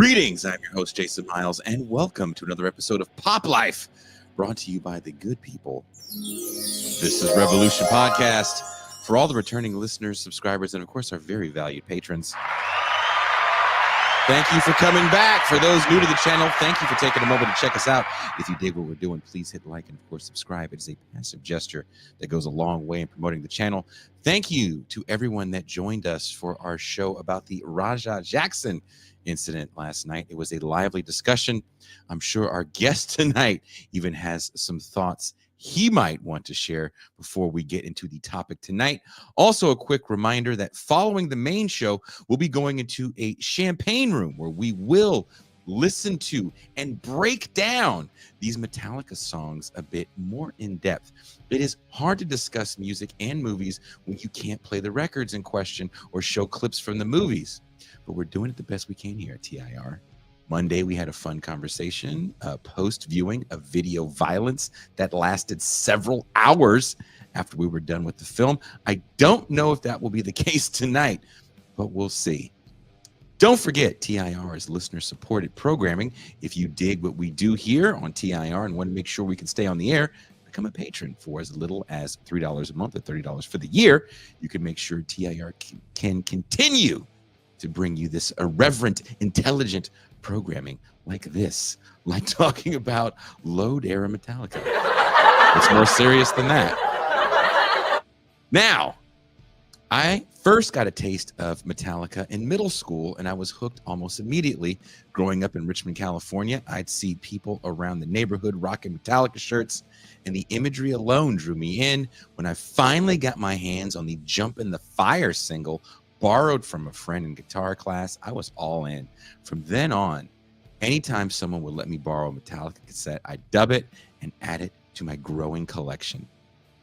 Greetings, I'm your host, Jason Miles, and welcome to another episode of Pop Life, brought to you by the good people. This is Revolution Podcast. For all the returning listeners, subscribers, and of course our very valued patrons, thank you for coming back. For those new to the channel, thank you for taking a moment to check us out. If you dig what we're doing, please hit like and of course subscribe. It is a passive gesture that goes a long way in promoting the channel. Thank you to everyone that joined us for our show about the Raja Jackson incident last night. It was a lively discussion. I'm sure our guest tonight even has some thoughts he might want to share before we get into the topic tonight. Also, a quick reminder that following the main show, we'll be going into a champagne room where we will listen to and break down these Metallica songs a bit more in depth. It is hard to discuss music and movies when you can't play the records in question or show clips from the movies, but we're doing it the best we can here at TIR. Monday, we had a fun conversation post-viewing of video violence that lasted several hours after we were done with the film. I don't know if that will be the case tonight, but we'll see. Don't forget, TIR is listener-supported programming. If you dig what we do here on TIR and want to make sure we can stay on the air, become a patron for as little as $3 a month or $30 for the year. You can make sure TIR can continue to bring you this irreverent, intelligent programming like this, like talking about Load era Metallica. It's more serious than that. Now, I first got a taste of Metallica in middle school, and I was hooked almost immediately. Growing up in Richmond, California, I'd see people around the neighborhood rocking Metallica shirts, and the imagery alone drew me in. When I finally got my hands on the Jump in the Fire single, borrowed from a friend in guitar class, I was all in. From then on, anytime someone would let me borrow a Metallica cassette, I'd dub it and add it to my growing collection.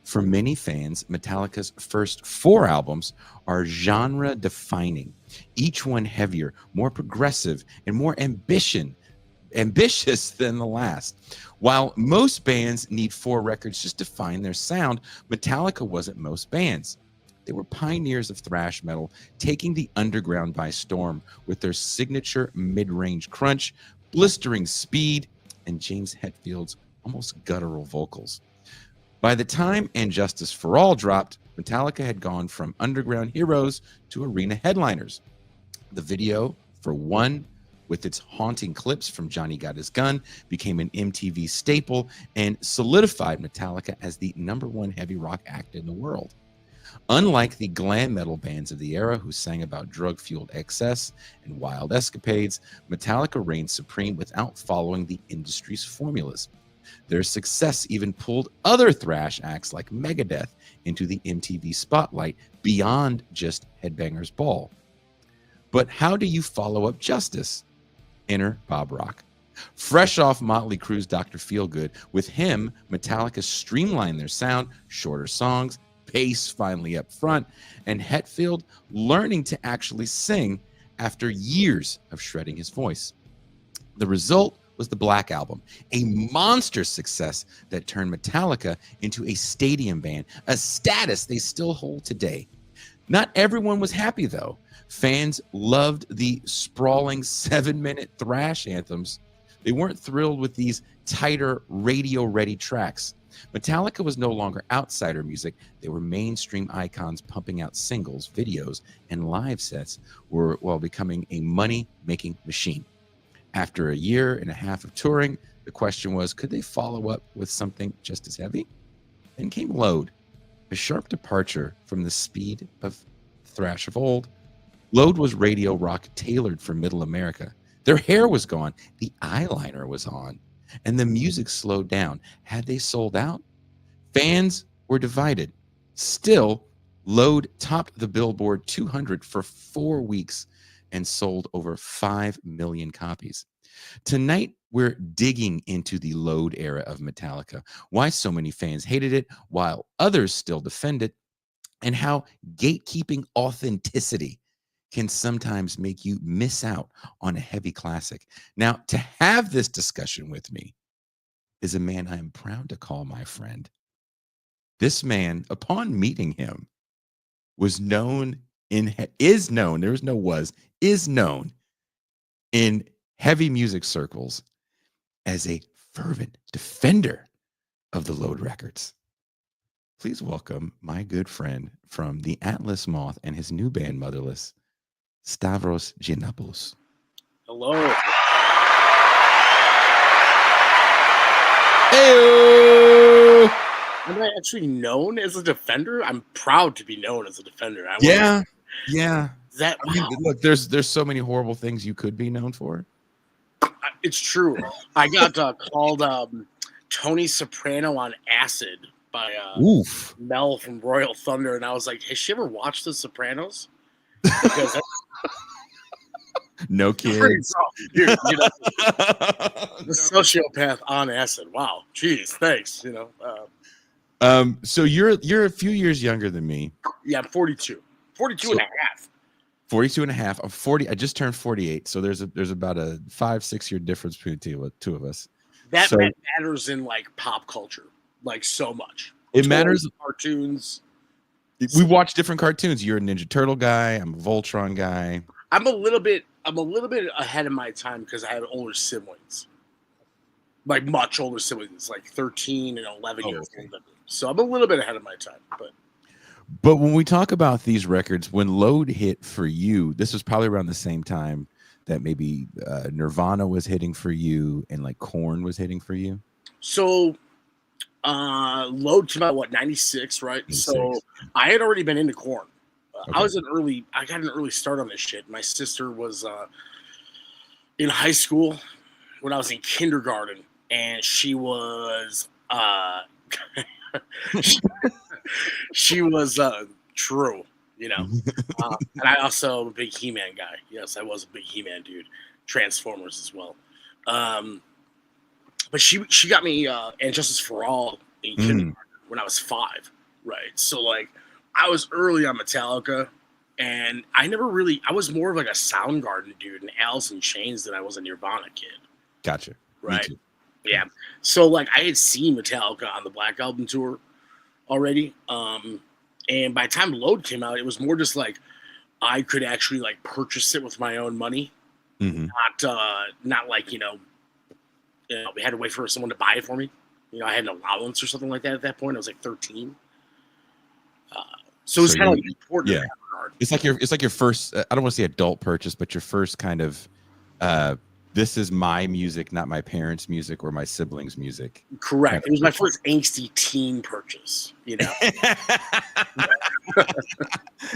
For many fans, Metallica's first 4 albums are genre-defining, each one heavier, more progressive, and more ambitious than the last. While most bands need 4 records just to find their sound, Metallica wasn't most bands. They were pioneers of thrash metal, taking the underground by storm with their signature mid-range crunch, blistering speed, and James Hetfield's almost guttural vocals. By the time And Justice for All dropped, Metallica had gone from underground heroes to arena headliners. The video for One, with its haunting clips from Johnny Got His Gun, became an MTV staple and solidified Metallica as the #1 heavy rock act in the world. Unlike the glam metal bands of the era who sang about drug-fueled excess and wild escapades, Metallica reigned supreme without following the industry's formulas. Their success even pulled other thrash acts like Megadeth into the MTV spotlight beyond just Headbangers Ball. But how do you follow up Justice? Enter Bob Rock. Fresh off Motley Crue's Dr. Feelgood, with him, Metallica streamlined their sound, shorter songs, bass finally up front, and Hetfield learning to actually sing after years of shredding his voice. The result was the Black Album, a monster success that turned Metallica into a stadium band, a status they still hold today. Not everyone was happy, though. Fans loved the sprawling 7-minute thrash anthems. They weren't thrilled with these tighter, radio-ready tracks. Metallica was no longer outsider music. They were mainstream icons pumping out singles, videos, and live sets while becoming a money-making machine. After a year and a half of touring, the question was, could they follow up with something just as heavy? Then came Load, a sharp departure from the speed of thrash of old. Load was radio rock tailored for middle America. Their hair was gone, the eyeliner was on, and the music slowed down. Had they sold out? Fans were divided. Still, Load topped the Billboard 200 for 4 weeks and sold over 5 million copies. Tonight, we're digging into the Load era of Metallica, why so many fans hated it while others still defend it, and how gatekeeping authenticity can sometimes make you miss out on a heavy classic. Now, to have this discussion with me is a man I am proud to call my friend. This man, upon meeting him, is known in heavy music circles as a fervent defender of the Load Records. Please welcome my good friend from the Atlas Moth and his new band Motherless, Stavros Giannopoulos. Hello. Hey. Am I actually known as a defender? I'm proud to be known as a defender. Yeah. That I mean, look, there's so many horrible things you could be known for. It's true. I got called Tony Soprano on acid by Mel from Royal Thunder, and I was like, "Has she ever watched The Sopranos?" Because no kids, dude. You know, the sociopath on acid. Wow, jeez, thanks. You know. So you're a few years younger than me. Yeah, I'm 42. 42 and a half. 42 and a half. I'm 40. I just turned 48. So there's about a 5-6 year difference between the two of us. That matters in like pop culture, like so much. It matters. Cartoons. We watch different cartoons. You're a Ninja Turtle guy. I'm a Voltron guy. I'm a little bit ahead of my time because I have older siblings, like much older siblings, like 13 and 11 years old. So I'm a little bit ahead of my time, But when we talk about these records, when Load hit for you, this was probably around the same time that maybe Nirvana was hitting for you and like Korn was hitting for you. So Load came out 96, right? 96. So I had already been into Korn. Okay. I got an early start on this shit. My sister was in high school when I was in kindergarten, and she was she was true, you know. And I also am a big He-Man guy. Yes, I was a big He-Man dude. Transformers as well. But she got me And Justice for All in kindergarten when I was 5, right? So like I was early on Metallica, and I was more of like a Soundgarden dude and Alice in Chains than I was a Nirvana kid. Gotcha. Right. Yeah. So like I had seen Metallica on the Black Album tour already. And by the time Load came out, it was more just like I could actually like purchase it with my own money. Not like, we had to wait for someone to buy it for me. I had an allowance or something like that at that point. I was like 13. So it was kind of like important. Yeah. It's like your first, I don't want to say adult purchase, but your first kind of, this is my music, not my parents' music or my siblings' music. Correct. It was my first angsty teen purchase,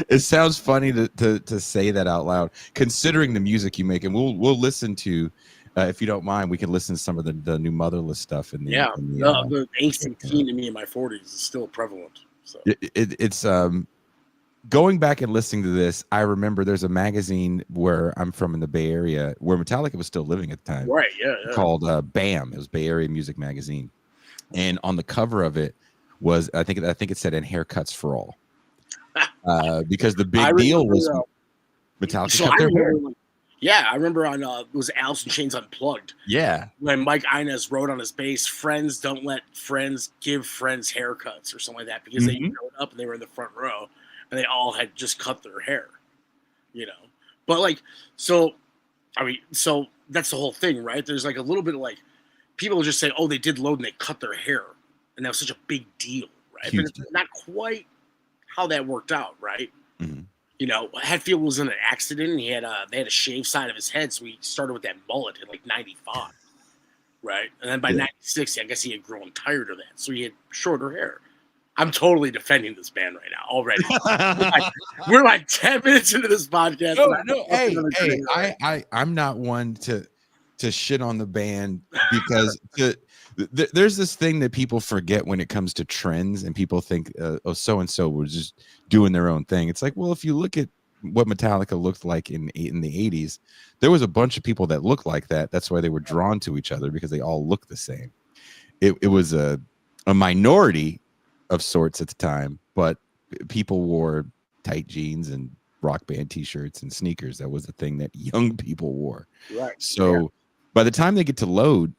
It sounds funny to say that out loud, considering the music you make, and we'll listen to, if you don't mind, we can listen to some of the new Motherless stuff. The angsty teen in me in my 40s is still prevalent. So it's going back and listening to this, I remember there's a magazine where I'm from in the Bay Area where Metallica was still living at the time. Right, yeah. Called BAM. It was Bay Area Music Magazine. And on the cover of it was, I think it said, "And haircuts for all." Because the big deal was Metallica cut their hair. I remember on it was Alice in Chains Unplugged. Yeah. When Mike Inez wrote on his bass, "Friends don't let friends give friends haircuts," or something like that, because they showed up and they were in the front row. And they all had just cut their hair, But like, so that's the whole thing, right? There's like a little bit of like, people just say, "Oh, they did Load and they cut their hair," and that was such a big deal, right? But it's not quite how that worked out, right? Hetfield was in an accident, and they had a shaved side of his head, so he started with that mullet in like ¡95, right? And then by '96, I guess he had grown tired of that, so he had shorter hair. I'm totally defending this band right now already. We're like 10 minutes into this podcast. Hey, I'm not one to shit on the band, because there's this thing that people forget when it comes to trends, and people think, so and so was just doing their own thing. It's like, well, if you look at what Metallica looked like in the 80s, there was a bunch of people that looked like that. That's why they were drawn to each other, because they all looked the same. It was a minority of sorts at the time, but people wore tight jeans and rock band t-shirts and sneakers. That was the thing that young people wore. Right. So by the time they get to Load,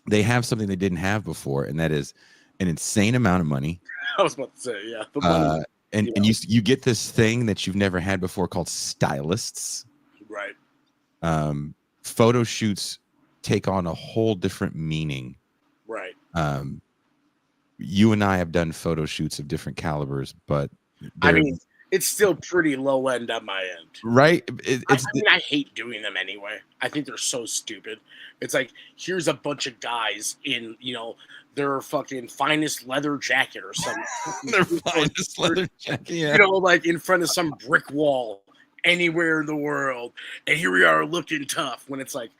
they have something they didn't have before, and that is an insane amount of money. I was about to say, the money, and you get this thing that you've never had before called stylists. Right. photo shoots take on a whole different meaning. Right. You and I have done photo shoots of different calibers, but I mean, it's still pretty low end on my end. Right. I hate doing them anyway. I think they're so stupid. It's like, here's a bunch of guys in, their fucking finest leather jacket or something. Their finest leather jacket, yeah. Like in front of some brick wall anywhere in the world. And here we are looking tough, when it's like,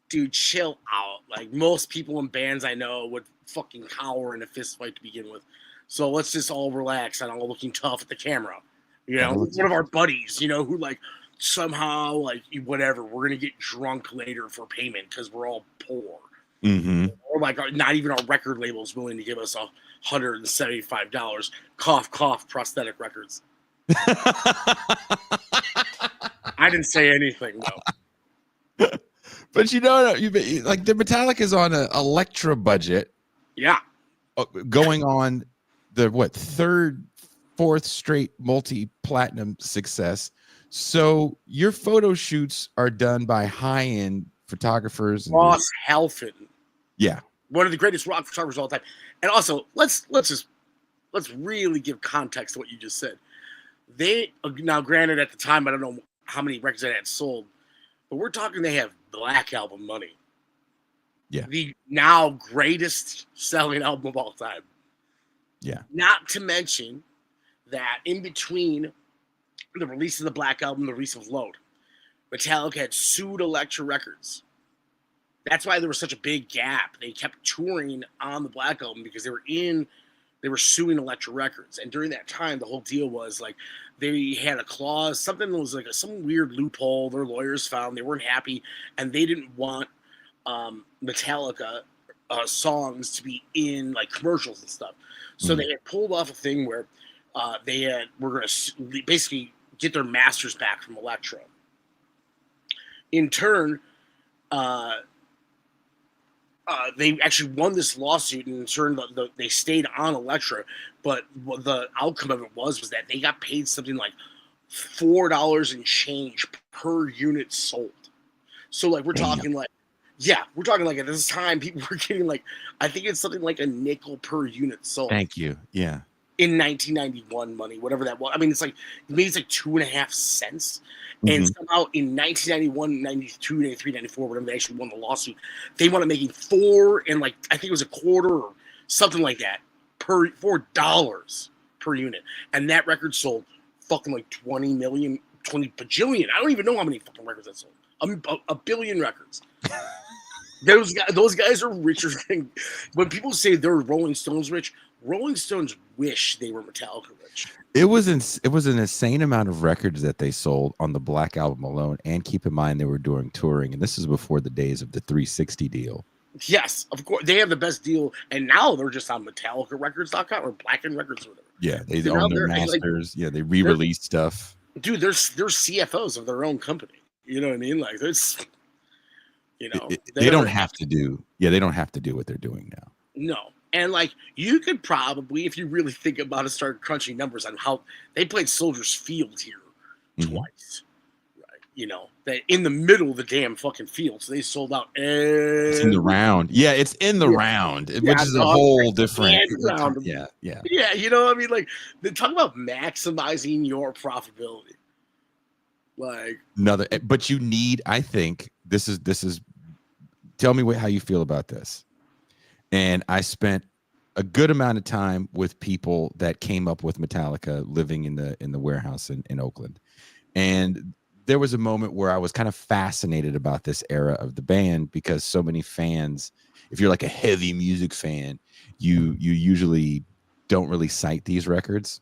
dude, chill out. Like, most people in bands I know would fucking cower in a fist fight to begin with. So let's just all relax and all looking tough at the camera. One of our buddies, who like somehow like whatever, we're gonna get drunk later for payment because we're all poor. Mm-hmm. Or like not even our record label is willing to give us $175. Cough, cough, prosthetic records. I didn't say anything though. But like the Metallica is on an Electra budget. Yeah. Going on the third, fourth straight multi-platinum success. So your photo shoots are done by high-end photographers. Ross Halfin. Yeah. One of the greatest rock photographers of all time. And also, let's really give context to what you just said. Now granted, at the time, I don't know how many records they had sold, but we're talking they have Black Album money. Yeah. The now greatest selling album of all time. Yeah. Not to mention that in between the release of the Black Album, the release of Load, Metallica had sued Elektra Records. That's why there was such a big gap. They kept touring on the Black Album because they were suing Elektra Records. And during that time, the whole deal was like they had a clause, something that was like some weird loophole their lawyers found. They weren't happy, and they didn't want Metallica songs to be in like commercials and stuff. So they had pulled off a thing where were going to basically get their masters back from Elektra. In turn, they actually won this lawsuit, and in turn they stayed on Elektra. But what the outcome of it was that they got paid something like $4 and change per unit sold. So like we're talking like at this time people were getting like, I think it's something like a nickel per unit sold. Thank you. Yeah. In 1991 money, whatever that was. I mean, it's like 2.5 cents. And somehow in 1991, 92, 93, 94, whenever they actually won the lawsuit, they wound up making $4 and like, I think it was a quarter or something like that $4 per unit. And that record sold fucking like 20 bajillion. I don't even know how many fucking records that sold. A billion records. Those guys are richer than, when people say they're Rolling Stones rich, Rolling Stones wish they were Metallica rich. It was an insane amount of records that they sold on the Black Album alone. And keep in mind they were doing touring, and this is before the days of the 360 deal. Yes, of course. They have the best deal, and now they're just on MetallicaRecords.com or Blackened Records or whatever. Yeah, they own their masters. Like, they re-release stuff. Dude, they're CFOs of their own company. You know what I mean? Like, there's, they don't have to do. Yeah, they don't have to do what they're doing now. No. And like, you could probably, if you really think about it, start crunching numbers on how they played Soldiers Field here twice, right? That in the middle of the damn fucking field, so they sold out. It's in the round, it's in the round, which is a whole different. Yeah. You know what I mean? Like, they talk about maximizing your profitability. Like but you need. I think this is. Tell me how you feel about this. And I spent a good amount of time with people that came up with Metallica living in the warehouse in Oakland. And there was a moment where I was kind of fascinated about this era of the band because so many fans, if you're like a heavy music fan, you usually don't really cite these records.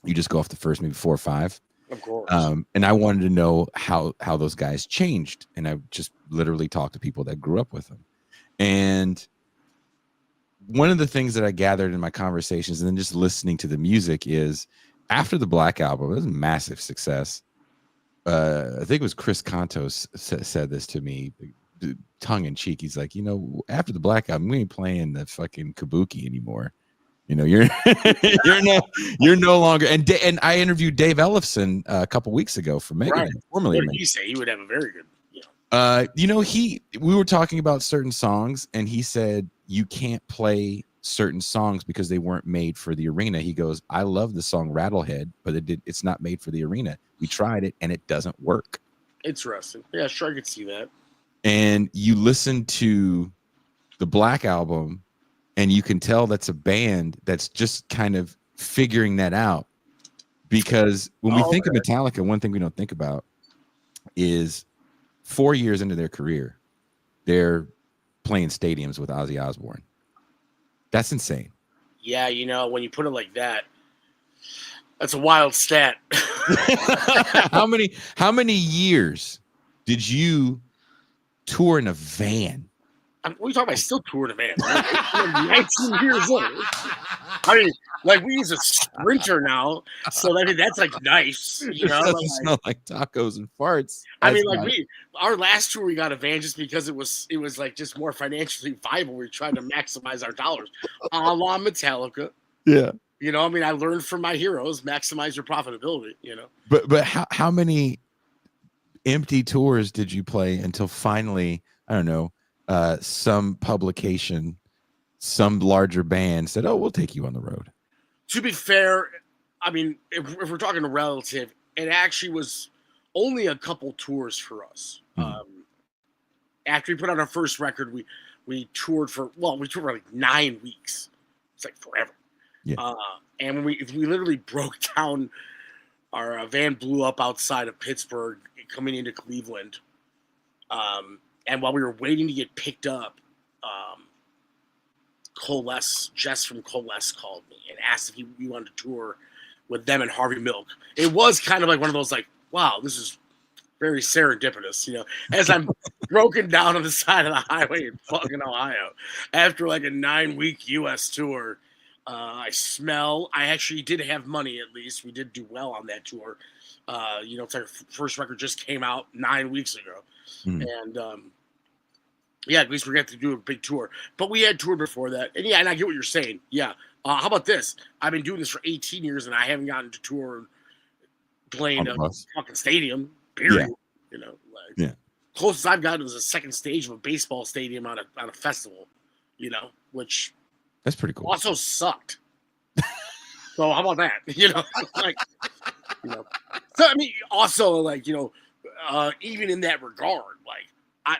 You just go off the first maybe 4 or 5. Of course. And I wanted to know how those guys changed. And I just literally talked to people that grew up with them. And one of the things that I gathered in my conversations and then just listening to the music is after the Black Album, it was a massive success. I think it was Chris Contos said this to me, tongue in cheek. He's like, after the Black Album, we ain't playing the fucking kabuki anymore. You're no longer. And I interviewed Dave Ellefson a couple weeks ago for Megadeth. Right. Formerly, what did he say? He would have a very good. We were talking about certain songs, and he said you can't play certain songs because they weren't made for the arena. He goes, I love the song Rattlehead, but it's not made for the arena. We tried it and it doesn't work. Interesting. Yeah, sure, I could see that. And you listen to the Black Album, and you can tell that's a band that's just kind of figuring that out. Because when we think of Metallica, one thing we don't think about is 4 years into their career, they're playing stadiums with Ozzy Osbourne. That's insane. Yeah, when you put it like that, that's a wild stat. How many years did you tour in a van? What are you talking about? I still tour in a van. I'm 19 years old. I mean, like, we use a Sprinter now, so that's like nice, It doesn't smell like tacos and farts. I mean, like, our last tour we got a van just because it was like just more financially viable. We tried to maximize our dollars, a la Metallica. Yeah, I mean, I learned from my heroes: maximize your profitability. But how many empty tours did you play until finally, I don't know, some publication, some larger band said, "Oh, we'll take you on the road." To be fair, I mean, if we're talking a relative, it actually was only a couple tours for us. After we put out our first record, we toured for like 9 weeks. It's like forever. Yeah. And we literally broke down, our van blew up outside of Pittsburgh coming into Cleveland. And while we were waiting to get picked up, Jess from Coalesce called me and asked if we wanted to tour with them and Harvey Milk. It was kind of like one of those, like, wow, this is very serendipitous, as I'm broken down on the side of the highway in fucking Ohio after like a 9-week U.S. tour. I actually did have money, at least. We did do well on that tour. It's our first record just came out 9 weeks ago. And yeah, at least we got to do a big tour. But we had toured before that. And yeah, and I get what you're saying. Yeah. How about this? I've been doing this for 18 years and I haven't gotten to tour playing a fucking stadium, period. Yeah. Closest I've gotten was a second stage of a baseball stadium on a festival, which that's pretty cool. Also sucked. So how about that? So I mean, also, like, even in that regard, like,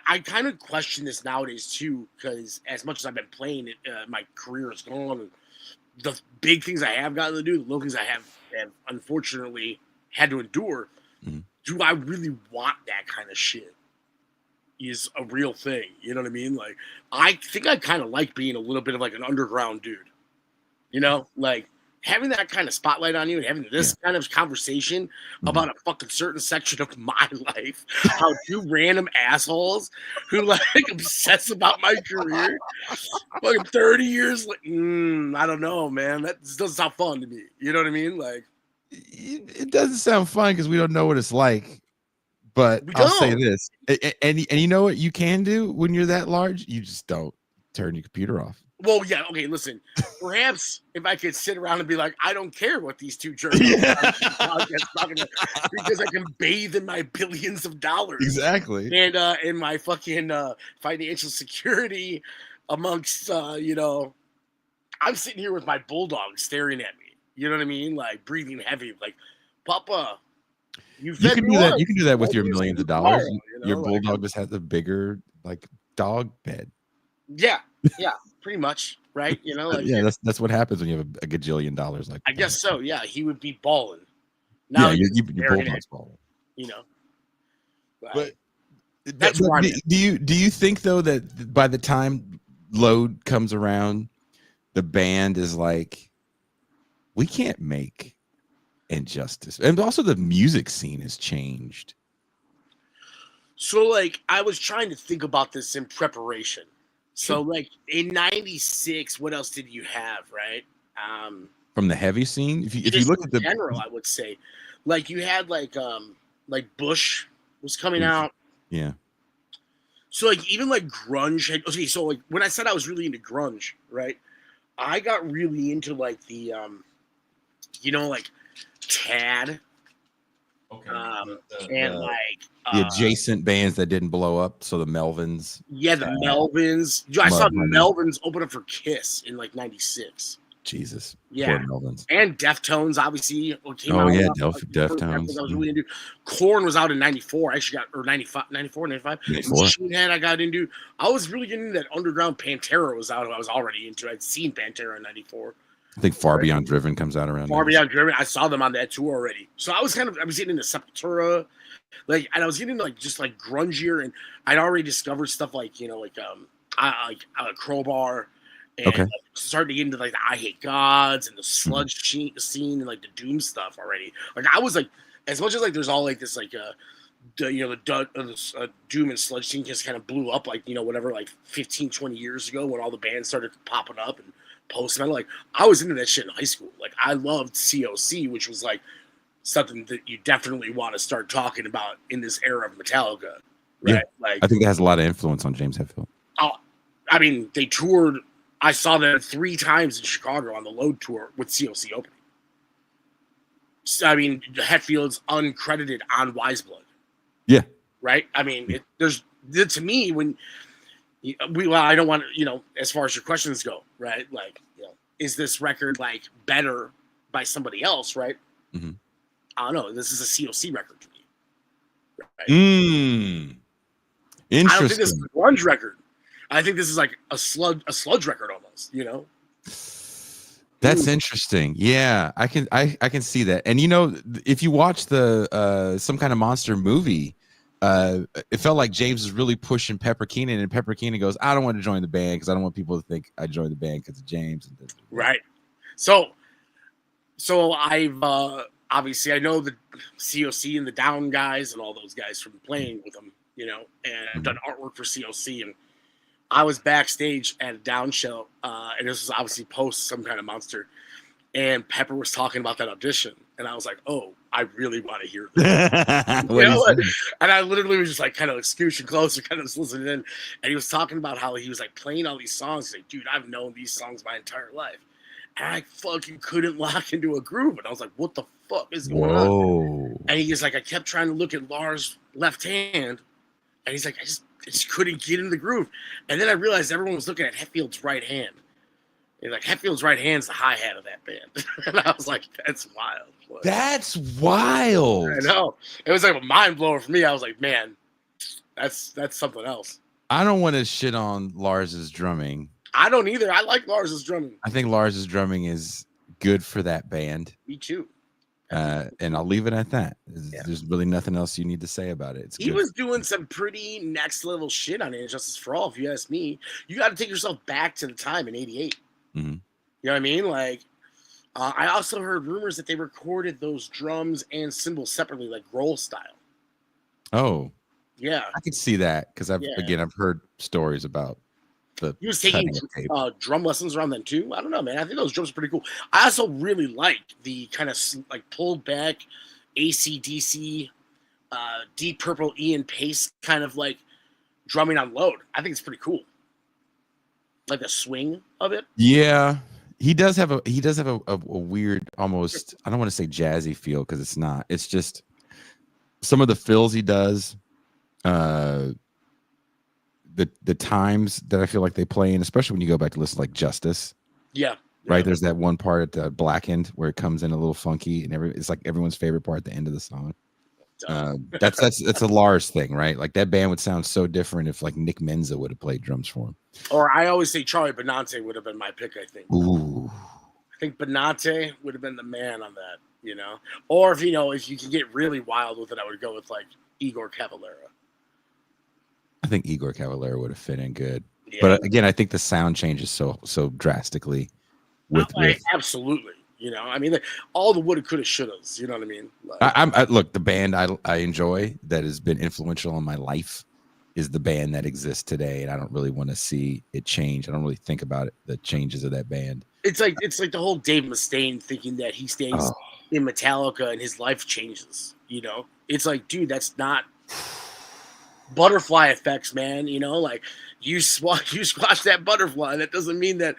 I kind of question this nowadays too, because as much as I've been playing it, my career is gone. And the big things I have gotten to do, the little things I have unfortunately had to endure. Do I really want that kind of shit? Is a real thing. You know what I mean? Like, I think I kind of like being a little bit of like an underground dude. Like having that kind of spotlight on you and having this kind of conversation about a fucking certain section of my life, how two random assholes who like obsess about my career, fucking 30 years, like, I don't know, man. That doesn't sound fun to me. You know what I mean? Like, it doesn't sound fun because we don't know what it's like. But I'll say this, and you know what you can do when you're that large? You just don't turn your computer off. Well, yeah, okay, listen. Perhaps if I could sit around and be like, I don't care what these two jerks are because I can bathe in my billions of dollars. Exactly. And in my fucking financial security amongst, I'm sitting here with my bulldog staring at me. You know what I mean? Like, breathing heavy, like, Papa. You can do that. You can do that with your millions of dollars. Your bulldog just has a bigger, like, dog bed. Yeah, pretty much, right? Like, yeah, that's what happens when you have a gajillion dollars. Like, I guess so. Yeah, he would be balling. Now, your bulldog's balling. But do you think though that by the time Load comes around, the band is like, we can't make Injustice, and also the music scene has changed. So, like, I was trying to think about this in preparation. So, like, in '96, what else did you have, right? From the heavy scene, if you look at the general, I would say, like, you had like Bush was coming out. Yeah. So, like, even like grunge. Okay, so like when I said I was really into grunge, right? I got really into like the, like Tad. Okay. And like The adjacent bands that didn't blow up. So the Melvins. yeah, the Melvins. I saw the Mudhoney. Melvins open up for Kiss in like '96. Jesus. Yeah. Poor Melvins. And Deftones obviously came Oh out. yeah, Deftones. I was Deftones. really into. Korn was out in '94. I actually got or 95, 94, 95. 94. Machine Head I got into. I was really getting into that underground. Pantera was out. I was already into. I'd seen Pantera in '94. I think Far Beyond Driven comes out around. Far Beyond Driven. I saw them on that tour already. So I was getting into Sepultura, like, and I was getting like just like grungier, and I'd already discovered stuff like Crowbar. And Okay. starting to get into like the I Hate Gods and the sludge scene and like the Doom stuff already. Like I was like, as much as like there's all like this like the Doom and sludge scene just kind of blew up like whatever like 15, 20 years ago when all the bands started popping up and post metal. Like I was into that shit in high school. Like I loved COC, which was like something that you definitely want to start talking about in this era of Metallica, right? Yeah. Like I think that has a lot of influence on James Hetfield. I mean, they toured. I saw them 3 times in Chicago on the Load tour with COC opening. So, I mean, Hetfield's uncredited on Wise Blood. Yeah. Right? I mean, to me, when I don't want to, as far as your questions go, right? Like, is this record like better by somebody else, right? Mm-hmm. I don't know. This is a COC record to me. Right? Interesting. I don't think this is a grunge record. I think this is like a sludge record almost, That's interesting. Yeah, I can see that. And if you watch the Some Kind of Monster movie, it felt like James was really pushing Pepper Keenan, and Pepper Keenan goes, "I don't want to join the band because I don't want people to think I joined the band because of James." Right. So I've obviously I know the COC and the Down guys and all those guys from playing with them, and I've done artwork for COC, and I was backstage at a Down show, and this was obviously post Some Kind of Monster, and Pepper was talking about that audition, and I was like, "Oh, I really want to hear this." And I literally was just like kind of like scooching closer, kind of just listening in, and he was talking about how he was like playing all these songs. He's like, "Dude, I've known these songs my entire life, and I fucking couldn't lock into a groove." And I was like, "What the fuck is going on?" And he's like, "I kept trying to look at Lars' left hand, and he's like, I just couldn't get in the groove." And then I realized everyone was looking at Hetfield's right hand. And like Hetfield's right hand's the hi-hat of that band. And I was like, that's wild. That's wild. I know. It was like a mind blower for me. I was like, man, that's something else. I don't want to shit on Lars's drumming. I don't either. I like Lars's drumming. I think Lars's drumming is good for that band. Me too. And I'll leave it at that. There's really nothing else you need to say about it. He was doing some pretty next level shit on Injustice for All. If you ask me, you got to take yourself back to the time in '88. Mm-hmm. You know what I mean? Like, I also heard rumors that they recorded those drums and cymbals separately, like Grohl style. Oh, yeah, I could see that because I've heard stories about. He was taking drum lessons around then too. I don't know, man. I think those drums are pretty cool. I also really like the kind of like pulled back AC/DC, Deep Purple, Ian Pace kind of like drumming on Load. I think it's pretty cool. Like the swing of it. Yeah, he does have a weird, almost, I don't want to say jazzy feel because it's not. It's just some of the fills he does. The times that I feel like they play in, especially when you go back to listen to like Justice. Yeah. Right. There's that one part at the Blackened where it comes in a little funky and it's like everyone's favorite part at the end of the song. That's a Lars thing, right? Like that band would sound so different if like Nick Menza would have played drums for him. Or I always say Charlie Benante would have been my pick, I think. Ooh. I think Benante would have been the man on that, Or if you can get really wild with it, I would go with like Igor Cavalera. I think Igor Cavalera would have fit in good. Yeah. But again, I think the sound changes so drastically with absolutely. I mean, like, all the woulda, coulda, shouldas. You know what I mean? Like, look, the band I enjoy that has been influential in my life is the band that exists today, and I don't really want to see it change. I don't really think about it, the changes of that band. It's like the whole Dave Mustaine thinking that he stays in Metallica and his life changes. It's like, dude, that's not butterfly effects, man. Like you squash that butterfly. That doesn't mean that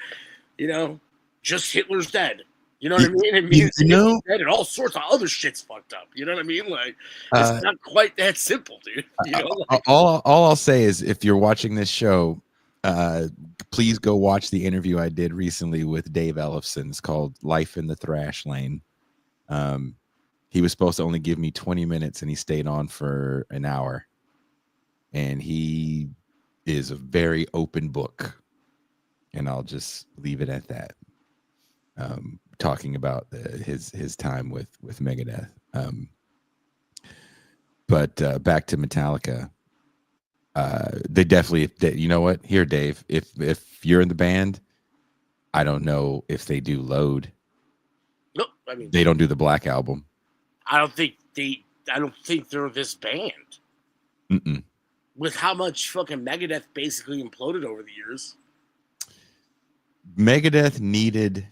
just Hitler's dead. You know what I mean? It You means know, and all sorts of other shit's fucked up. You know what I mean? Like it's uh, not quite that simple, dude. You know, like, all I'll say is if you're watching this show, please go watch the interview I did recently with Dave Ellefson. It's called Life in the Thrash Lane. He was supposed to only give me 20 minutes and he stayed on for an hour. And he is a very open book. And I'll just leave it at that. Talking about his time with Megadeth. But back to Metallica. They definitely, you know what? Here, Dave, if you're in the band, I don't know if they do Load. no, I mean They don't do the Black Album. I don't think they're this band. Mm-mm. With how much fucking Megadeth basically imploded over the years. Megadeth needed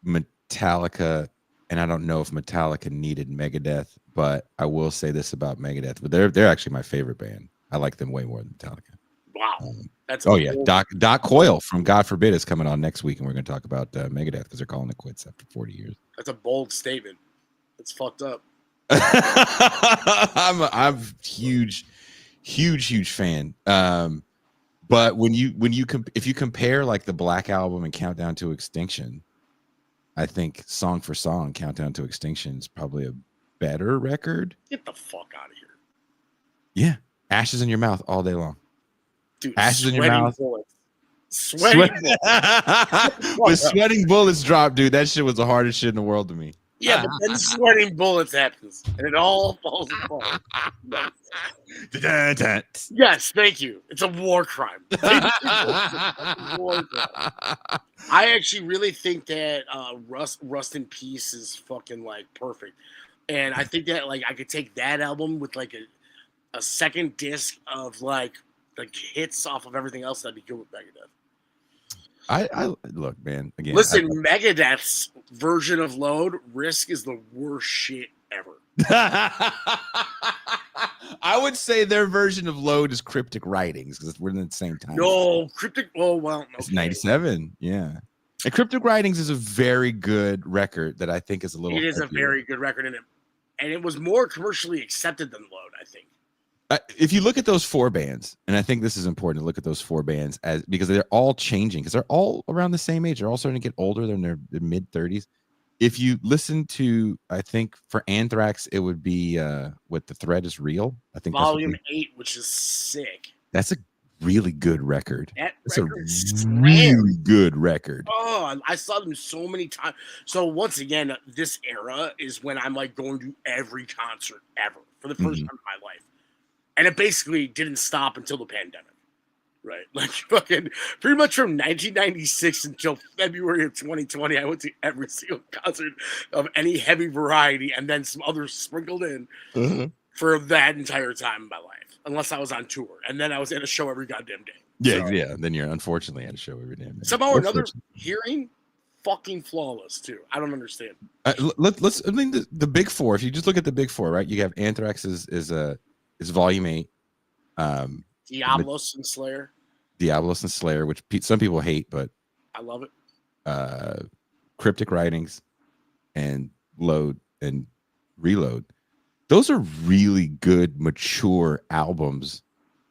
Metallica, and I don't know if Metallica needed Megadeth, but I will say this about Megadeth. But they're actually my favorite band. I like them way more than Metallica. Wow. That's yeah. Doc Coyle from God Forbid is coming on next week, and we're going to talk about Megadeth because they're calling it quits after 40 years. That's a bold statement. It's fucked up. I'm huge fan. But if you compare like the Black Album and Countdown to Extinction, I think song for song, Countdown to Extinction is probably a better record. Get the fuck out of here. Yeah. Ashes in Your Mouth all day long. Dude, ashes in your mouth. Bullets. Sweating bullets. When Sweating Bullets dropped, dude, that shit was the hardest shit in the world to me. Yeah, but then Sweating Bullets happens, and it all falls apart. Yes, thank you. It's a war crime. War crime. I actually really think that Rust in Peace is fucking like perfect, and I think that like I could take that album with like a second disc of like hits off of everything else that'd be good with Megadeth. I look, man. Again, listen, Megadeth's version of Load, Risk, is the worst shit ever. I would say their version of Load is Cryptic Writings because we're in the same time. No, Cryptic. Oh well, okay. It's 97. Yeah, and Cryptic Writings is a very good record that I think is a little. It is heavier. A very good record, and it was more commercially accepted than Load, I think. If you look at those four bands, and I think this is important to look at those four bands because they're all changing because they're all around the same age. They're all starting to get older. They're in their mid 30s. If you listen to, I think for Anthrax, it would be what The Thread Is Real. I think Volume 8, which is sick. That's a really good record. That's a really good record. Oh, I saw them so many times. So once again, this era is when I'm like going to every concert ever for the first time in my life. And it basically didn't stop until the pandemic, right? Like fucking pretty much from 1996 until February of 2020, I went to every single concert of any heavy variety and then some others sprinkled in for that entire time in my life, unless I was on tour. And then I was at a show every goddamn day. Yeah, so, yeah. Then you're unfortunately at a show every damn day. Somehow or another, hearing fucking flawless too. I don't understand. Let's. I mean, the big four. If you just look at the big four, right? You have Anthrax is Volume 8. Diablos and Slayer. Diablos and Slayer, which some people hate, but I love it. Cryptic Writings and Load and Reload. Those are really good, mature albums.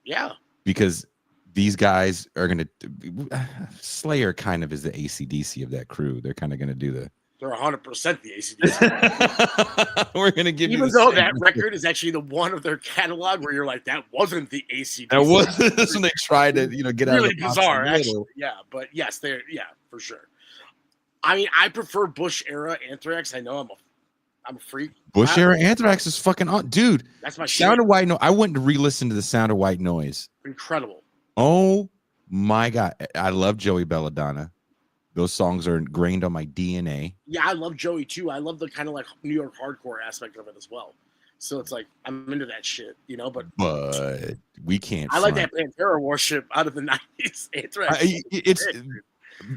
Yeah. Because these guys are going to... Slayer kind of is the AC/DC of that crew. They're kind of going to do the... They're 100% the AC/DC. We're gonna give even though that record is actually the one of their catalog where you're like, that wasn't the AC/DC. That wasn't when they tried to, get out. Really bizarre, actually. Yeah, but yes, for sure. I mean, I prefer Bush era Anthrax. I know I'm a freak. Bush era Anthrax is fucking on, dude. That's my Sound of White Noise. I went to re-listen to the Sound of White Noise. Incredible. Oh my god, I love Joey Belladonna. Those songs are ingrained on my DNA. Yeah, I love Joey too. I love the kind of like New York hardcore aspect of it as well. So it's like I'm into that shit, But we can't. I like that Pantera worship out of the '90s. Anthrax.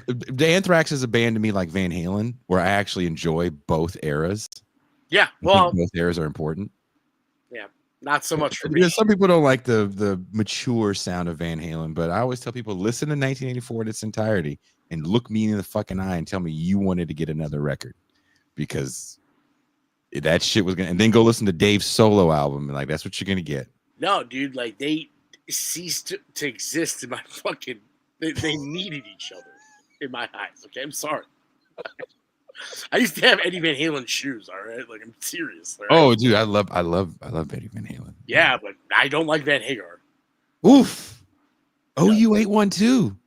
The Anthrax is a band to me like Van Halen, where I actually enjoy both eras. Yeah, well, both eras are important. Yeah, not so much for me. Some people don't like the mature sound of Van Halen, but I always tell people listen to 1984 in its entirety. and look me in the fucking eye and tell me you wanted to get another record, because that shit was gonna. And then go listen to Dave's solo album, and like that's what you're gonna get. No, dude, like they ceased to exist in my fucking. They needed each other in my eyes. Okay, I'm sorry. I used to have Eddie Van Halen shoes. All right, like I'm serious. Right? Oh, dude, I love Eddie Van Halen. Yeah, but I don't like Van Hagar. Oof. Oh, you ate one too.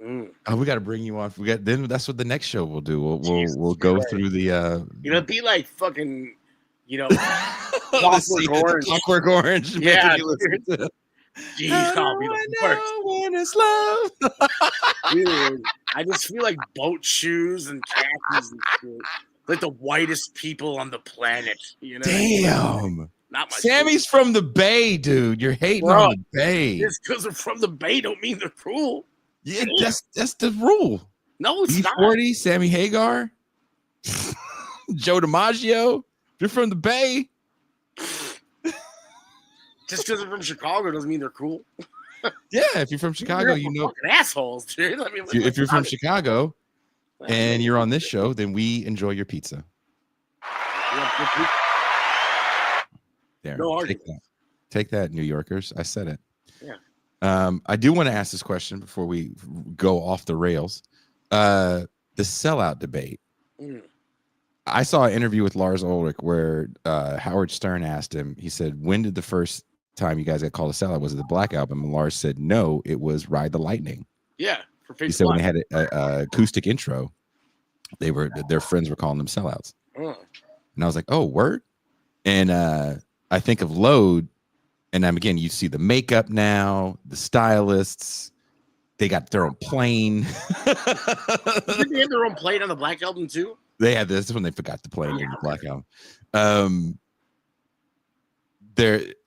Mm. Oh, we got to bring you on. Then that's what the next show we'll do. We'll go through the. It'll be like fucking, Clockwork Orange. Clockwork Orange. Yeah. Jeez, I'll be the worst. When it's love. Dude, I just feel like boat shoes and khakis and shit. Like the whitest people on the planet. Damn. Not my Sammy's from the Bay, dude. You're hating on the Bay. Just because they're from the Bay don't mean they're cool. Yeah, that's the rule. No, it's not. E40, Sammy Hagar, Joe DiMaggio. You're from the Bay. Just because they're from Chicago doesn't mean they're cool. Yeah, if you're from Chicago, you know. Fucking assholes, dude. I mean, if you're from Chicago and you're on this show, then we enjoy your pizza. There, no take that, New Yorkers. I said it. Yeah. I do want to ask this question before we go off the rails. The sellout debate. Mm. I saw an interview with Lars Ulrich where Howard Stern asked him, he said, when did the first time you guys got called a sellout? Was it the Black Album? And Lars said, no, it was Ride the Lightning. Yeah. He said when they had a acoustic intro, their friends were calling them sellouts. And I was like, oh, word? And I think of Load, and again, you see the makeup now, the stylists, they got their own plane. Did they have their own plane on the Black Album too? They had this when they forgot to play in the Black Album.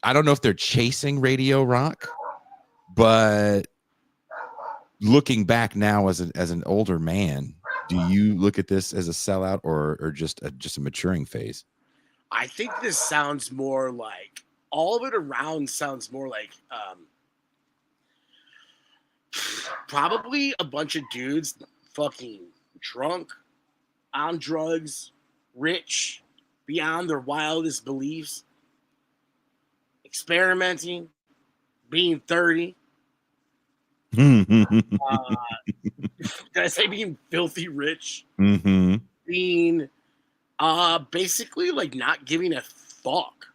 I don't know if they're chasing radio rock, but looking back now as an older man, do you look at this as a sellout or just a maturing phase? I think this sounds more like all of it around sounds more like probably a bunch of dudes fucking drunk, on drugs, rich, beyond their wildest beliefs, experimenting, being 30. Did I say being filthy rich? Mm-hmm. Being basically like not giving a fuck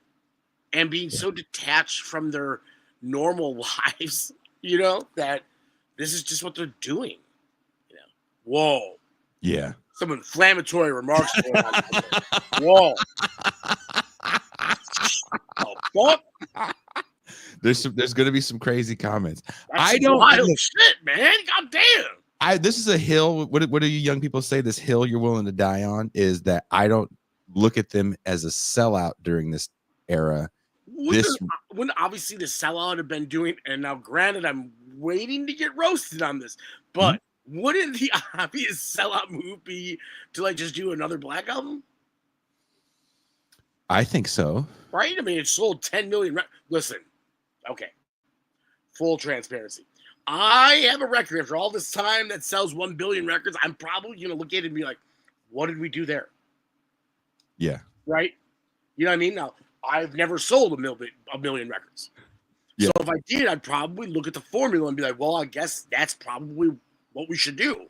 and being so detached from their normal lives, that this is just what they're doing. Whoa. Yeah. Some inflammatory remarks. Whoa. Oh, fuck. There's going to be some crazy comments. That's wild shit, man. God damn. This is a hill. What do you young people say? This hill you're willing to die on is that I don't look at them as a sellout during this era. Wouldn't obviously the sellout have been doing, and now granted, I'm waiting to get roasted on this, but wouldn't the obvious sellout move be to like just do another Black Album? I think so. Right? I mean, it sold 10 million. Listen, okay. Full transparency. I have a record after all this time that sells 1 billion records. I'm probably going to look at it and be like, what did we do there? Yeah. Right? You know what I mean? Now, I've never sold a million records. Yeah. So if I did, I'd probably look at the formula and be like, well, I guess that's probably what we should do.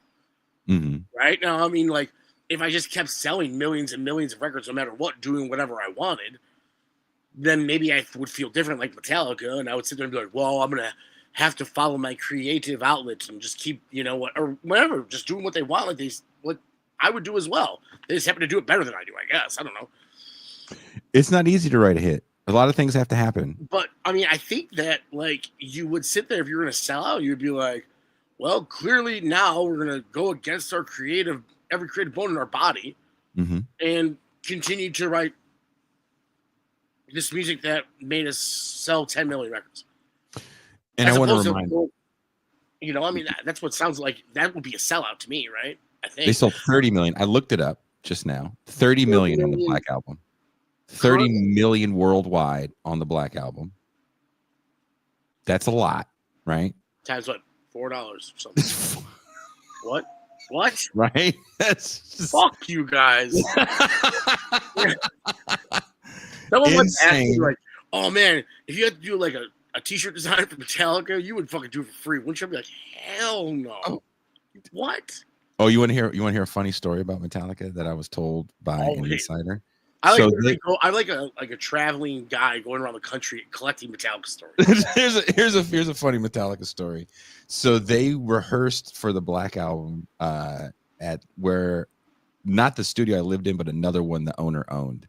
Mm-hmm. Right? Now, I mean, like, if I just kept selling millions and millions of records no matter what, doing whatever I wanted, then maybe I would feel different like Metallica, and I would sit there and be like, well, I'm going to have to follow my creative outlets and just keep, or whatever, just doing what they want, like I would do as well. They just happen to do it better than I do, I guess. I don't know. It's not easy to write a hit. A lot of things have to happen. But, I mean, I think that, like, you would sit there, if you were going to sell out, you'd be like, well, clearly now we're going to go against every creative bone in our body and continue to write this music that made us sell 10 million records. And I want to remind I mean, that's what sounds like. That would be a sellout to me, right? I think they sold 30 million. I looked it up just now. 30 million on the Black Album. 30 million worldwide on the Black Album. That's a lot, right? Times what? $4 or something. What? What? right? That's just Fuck you guys. Someone once asked me, insane. like, oh man, if you had to do like a t-shirt design for Metallica, you would fucking do it for free. Wouldn't you? I'd be like, hell no. Oh. What? Oh, you want to hear a funny story about Metallica that I was told by an insider? I like So I like a traveling guy going around the country collecting Metallica stories. here's a funny Metallica story. So they rehearsed for the Black Album at where not the studio I lived in, but another one the owner owned.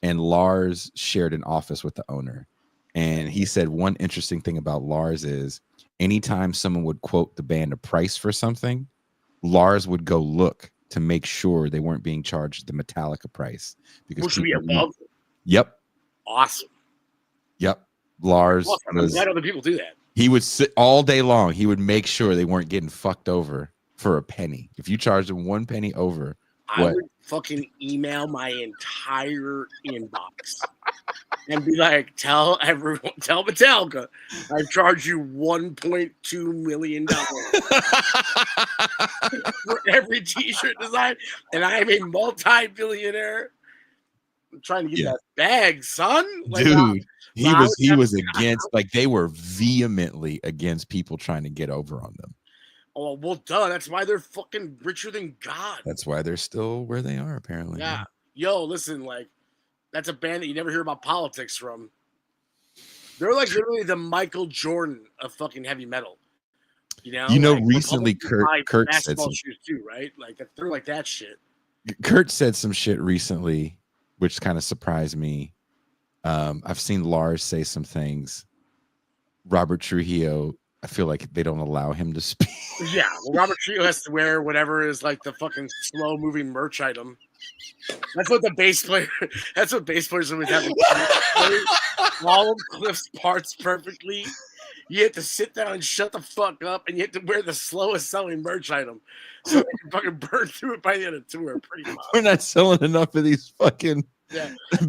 And Lars shared an office with the owner. And he said one interesting thing about Lars is anytime someone would quote the band a price for something, Lars would go look to make sure they weren't being charged the Metallica price. Because Which would be above. Yep. Awesome. Yep. Lars awesome. I'm glad other people do that. He would sit all day long. He would make sure they weren't getting fucked over for a penny. If you charged them 1 penny over, I would fucking email my entire inbox and be like, tell Metallica, I charge you $1.2 million for every t-shirt design, and I'm a multi-billionaire. I'm trying to get that bag, son. Like, dude, he was against, like, they were vehemently against people trying to get over on them. Oh, well, duh. That's why they're fucking richer than God. That's why they're still where they are, apparently. Yeah. Yo, listen, like, that's a band that you never hear about politics from. They're like literally the Michael Jordan of fucking heavy metal. You know, like, recently Kurt said some shoes too, right? Like they're like that shit. Kurt said some shit recently, which kind of surprised me. I've seen Lars say some things. Robert Trujillo, I feel like they don't allow him to speak. Yeah, well, Robert Trujillo has to wear whatever is like the fucking slow moving merch item. That's what the bass player. That's what bass players always have. All of Cliff's parts perfectly. You have to sit down and shut the fuck up, and you have to wear the slowest selling merch item, so they can fucking burn through it by the end of the tour. Pretty much. We're not selling enough of these fucking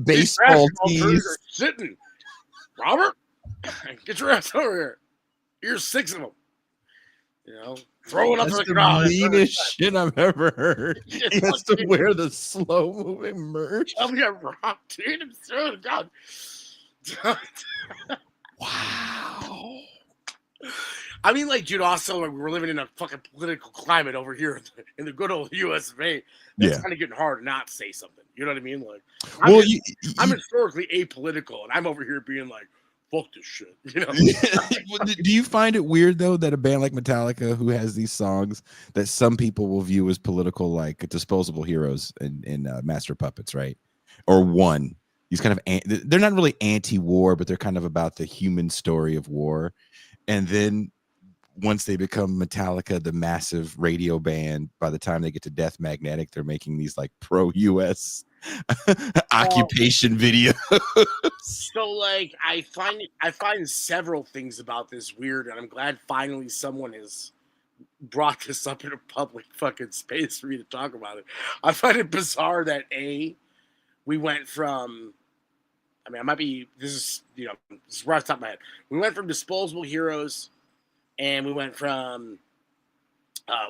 baseball tees. Sitting, Robert, get your ass over here. Here's 6 of them. You know, throwing up the crowd. Meanest shit I've ever heard. He has to wear the slow moving merch. Tell me I'm wrong, dude. I'm throwing God. Wow. I mean, like, dude, also, like, we're living in a fucking political climate over here in the good old US of A. It's kind of getting hard to not say something. You know what I mean? Like, I'm historically apolitical, and I'm over here being like, fuck this shit. You know? Do you find it weird, though, that a band like Metallica, who has these songs that some people will view as political, like Disposable Heroes and Master Puppets, right? Or One. These kind of, they're not really anti-war, but they're kind of about the human story of war. And then once they become Metallica, the massive radio band, by the time they get to Death Magnetic, they're making these like pro-US occupation videos. So, like, I find several things about this weird, and I'm glad finally someone has brought this up in a public fucking space for me to talk about it. I find it bizarre that we went from, I mean, this is right off the top of my head. We went from Disposable Heroes, and we went from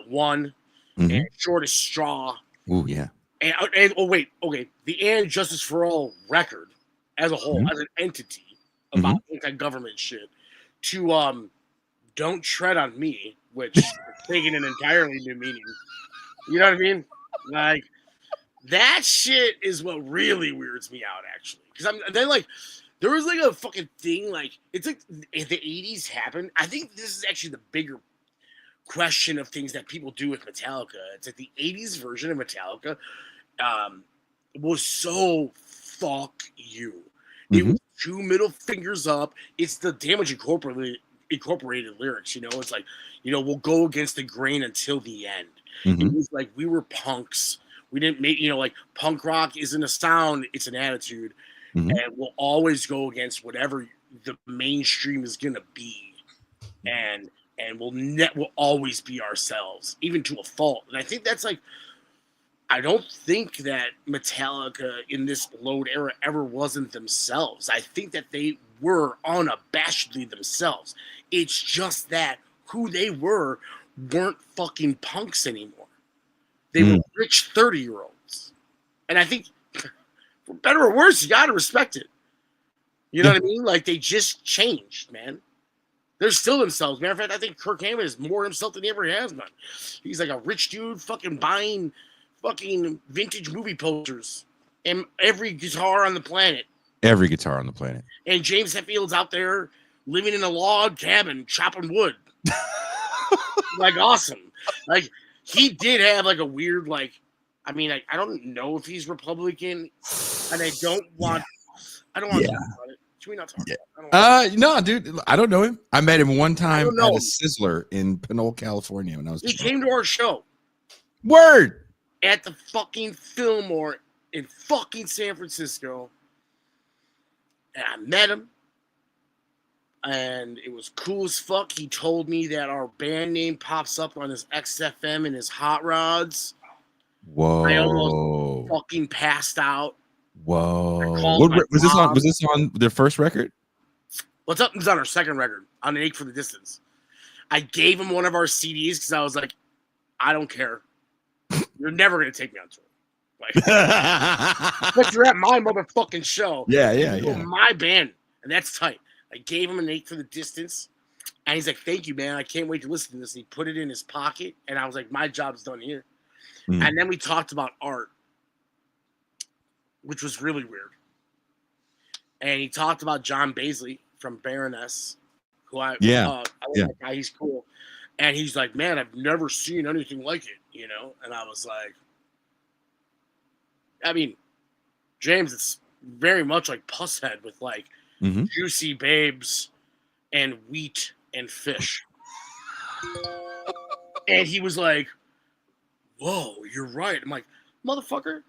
One, and Shortest Straw. Oh, yeah. And the And Justice for All record as a whole, as an entity about anti-government shit, to Don't Tread on Me, which is taking an entirely new meaning. You know what I mean? Like, that shit is what really weirds me out, actually. Because then, like, there was like a fucking thing, like, it's like if the 80s happened. I think this is actually the bigger question of things that people do with Metallica. It's like the 80s version of Metallica was so fuck you. It was 2 middle fingers up. It's the Damage Incorporated lyrics, you know. It's like, we'll go against the grain until the end. It was like, we were punks. We didn't make, like, punk rock isn't a sound, it's an attitude. And we'll always go against whatever the mainstream is gonna be. And we'll always be ourselves, even to a fault. And I think that's like, I don't think that Metallica in this Load era ever wasn't themselves. I think that they were unabashedly themselves. It's just that who they weren't fucking punks anymore. They were rich 30-year-olds. And I think, for better or worse, you got to respect it. You know what I mean? Like, they just changed, man. They're still themselves. Matter of fact, I think Kirk Hammett is more himself than he ever has been. He's like a rich dude fucking buying fucking vintage movie posters and every guitar on the planet. Every guitar on the planet. And James Hetfield's out there living in a log cabin chopping wood. Like, awesome. Like, he did have like a weird, like, I mean, I don't know if he's Republican, and I don't want to talk about it. Should we not talk about it? No, dude, I don't know him. I met him one time at a Sizzler in Pinole, California when I was He came to our show. Word! At the fucking Fillmore in fucking San Francisco. And I met him. And it was cool as fuck. He told me that our band name pops up on his XFM and his hot rods. Whoa! I almost fucking passed out. Whoa! Was this on their first record? What's up? It was on our second record, on An Ache for the Distance. I gave him one of our CDs because I was like, I don't care. You're never gonna take me on tour. Like, but you're at my motherfucking show. Yeah. My band, and that's tight. I gave him An Ache for the Distance, and he's like, "Thank you, man. I can't wait to listen to this." And he put it in his pocket, and I was like, "My job's done here." And then we talked about art, which was really weird. And he talked about John Baisley from Baroness, who I love that guy. He's cool. And he's like, "Man, I've never seen anything like it," you know? And I was like, I mean, James, it's very much like Pusshead with like juicy babes and wheat and fish. And he was like, "Whoa, you're right." I'm like, "Motherfucker,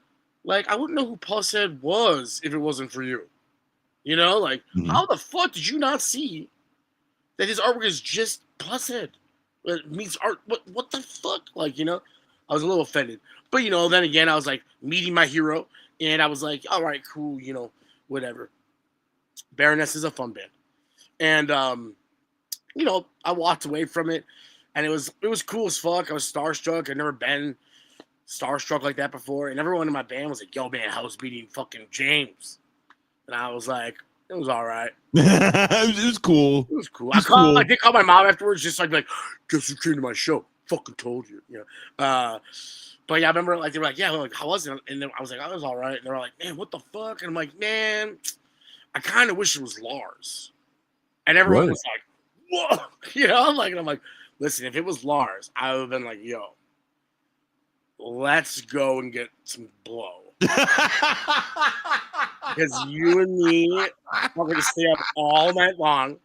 like, I wouldn't know who Pusshead was if it wasn't for you." You know, like, how the fuck did you not see that his artwork is just Pusshead? It means art. What the fuck? Like, you know, I was a little offended. But, you know, then again, I was like meeting my hero, and I was like, all right, cool, you know, whatever. Baroness is a fun band. And, you know, I walked away from it, and it was cool as fuck. I was starstruck. I'd never been starstruck like that before. And everyone in my band was like, "Yo, man, I was meeting fucking James." And I was like, it was all right. It was cool. It was cool. I did call my mom afterwards, just like, "Guess who came to my show? Fucking told you." You know. But yeah, I remember like they were like, "Yeah, like, how was it?" And then I was like, "Oh, it was all right." And they were like, "Man, what the fuck?" And I'm like, "Man, I kind of wish it was Lars." And everyone was like, "Whoa," you know. I'm like, listen, if it was Lars, I would have been like, "Yo, let's go and get some blow." Because you and me are going to stay up all night long.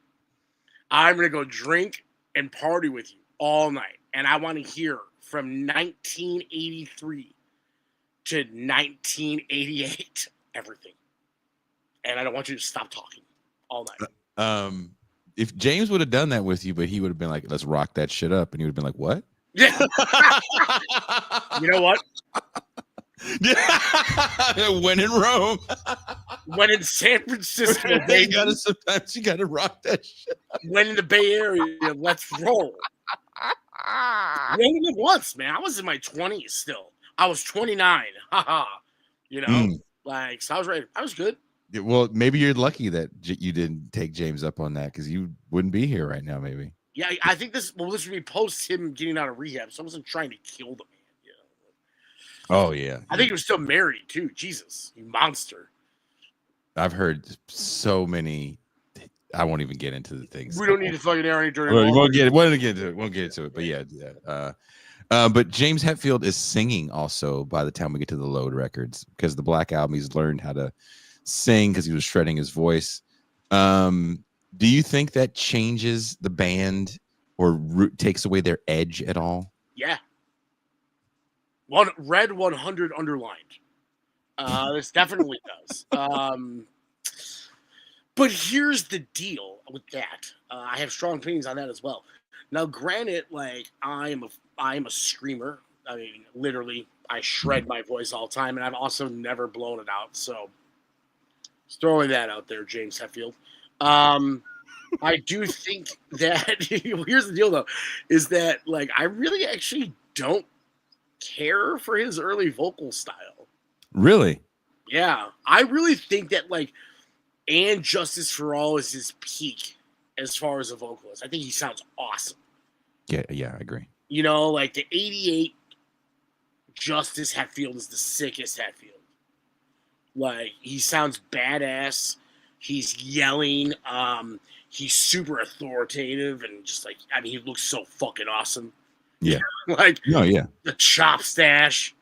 I'm going to go drink and party with you all night. And I want to hear from 1983 to 1988 everything. And I don't want you to stop talking all night. If James would have done that with you, but he would have been like, "Let's rock that shit up," and you would have been like, "What?" Yeah. You know what? When in Rome, when in San Francisco, sometimes you gotta rock that shit. When in the Bay Area, let's roll. I only lived once, man. I was in my 20s still. I was 29. You know, like, so I was ready. I was good. Well, maybe you're lucky that you didn't take James up on that, because you wouldn't be here right now. Maybe. Yeah, I think this would be post him getting out of rehab, so I wasn't trying to kill the man. You know? Oh yeah. I think he was still married too. Jesus, you monster. I've heard so many. I won't even get into the things. We don't need to fucking air any dirty. We won't get into it. But yeah. But James Hetfield is singing also by the time we get to the Load records, because the Black Album, he's learned how to sing because he was shredding his voice. Do you think that changes the band or takes away their edge at all? Yeah. Red 100 underlined. This definitely does. But here's the deal with that. I have strong opinions on that as well. Now, granted, like, I am a screamer. I mean, literally, I shred my voice all the time, and I've also never blown it out. So, just throwing that out there, James Hetfield. I do think that here's the deal, though, is that, like, I really actually don't care for his early vocal style. Really? Yeah, I really think that like, and Justice for All is his peak as far as a vocalist. I think he sounds awesome. Yeah, I agree. You know, like the '88 Justice Hetfield is the sickest Hetfield. Like he sounds badass. He's yelling. He's super authoritative and just like I mean, he looks so fucking awesome. Yeah. Like No, yeah. the chop stash,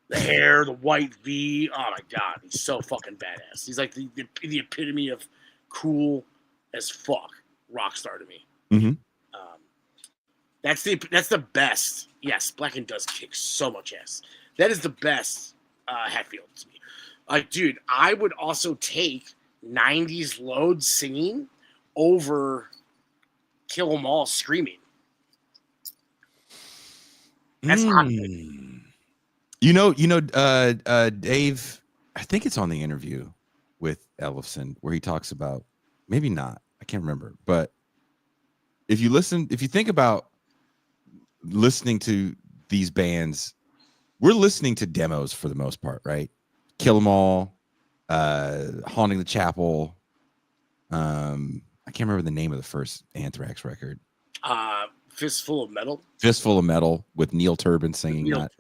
the hair, the white V. Oh my god, he's so fucking badass. He's like the epitome of cool as fuck rock star to me. Mm-hmm. That's the best. Yes, Blacken does kick so much ass. That is the best Hatfield to me. Like, dude, I would also take 90s Load singing over Kill 'Em All screaming. That's not good. You know, Dave, I think it's on the interview with Ellefson where he talks about, maybe not, I can't remember, but if you think about listening to these bands, we're listening to demos for the most part, right? Kill 'Em All, Haunting the Chapel. I can't remember the name of the first Anthrax record. Fistful of Metal. Fistful of Metal with Neil Turbin singing. Not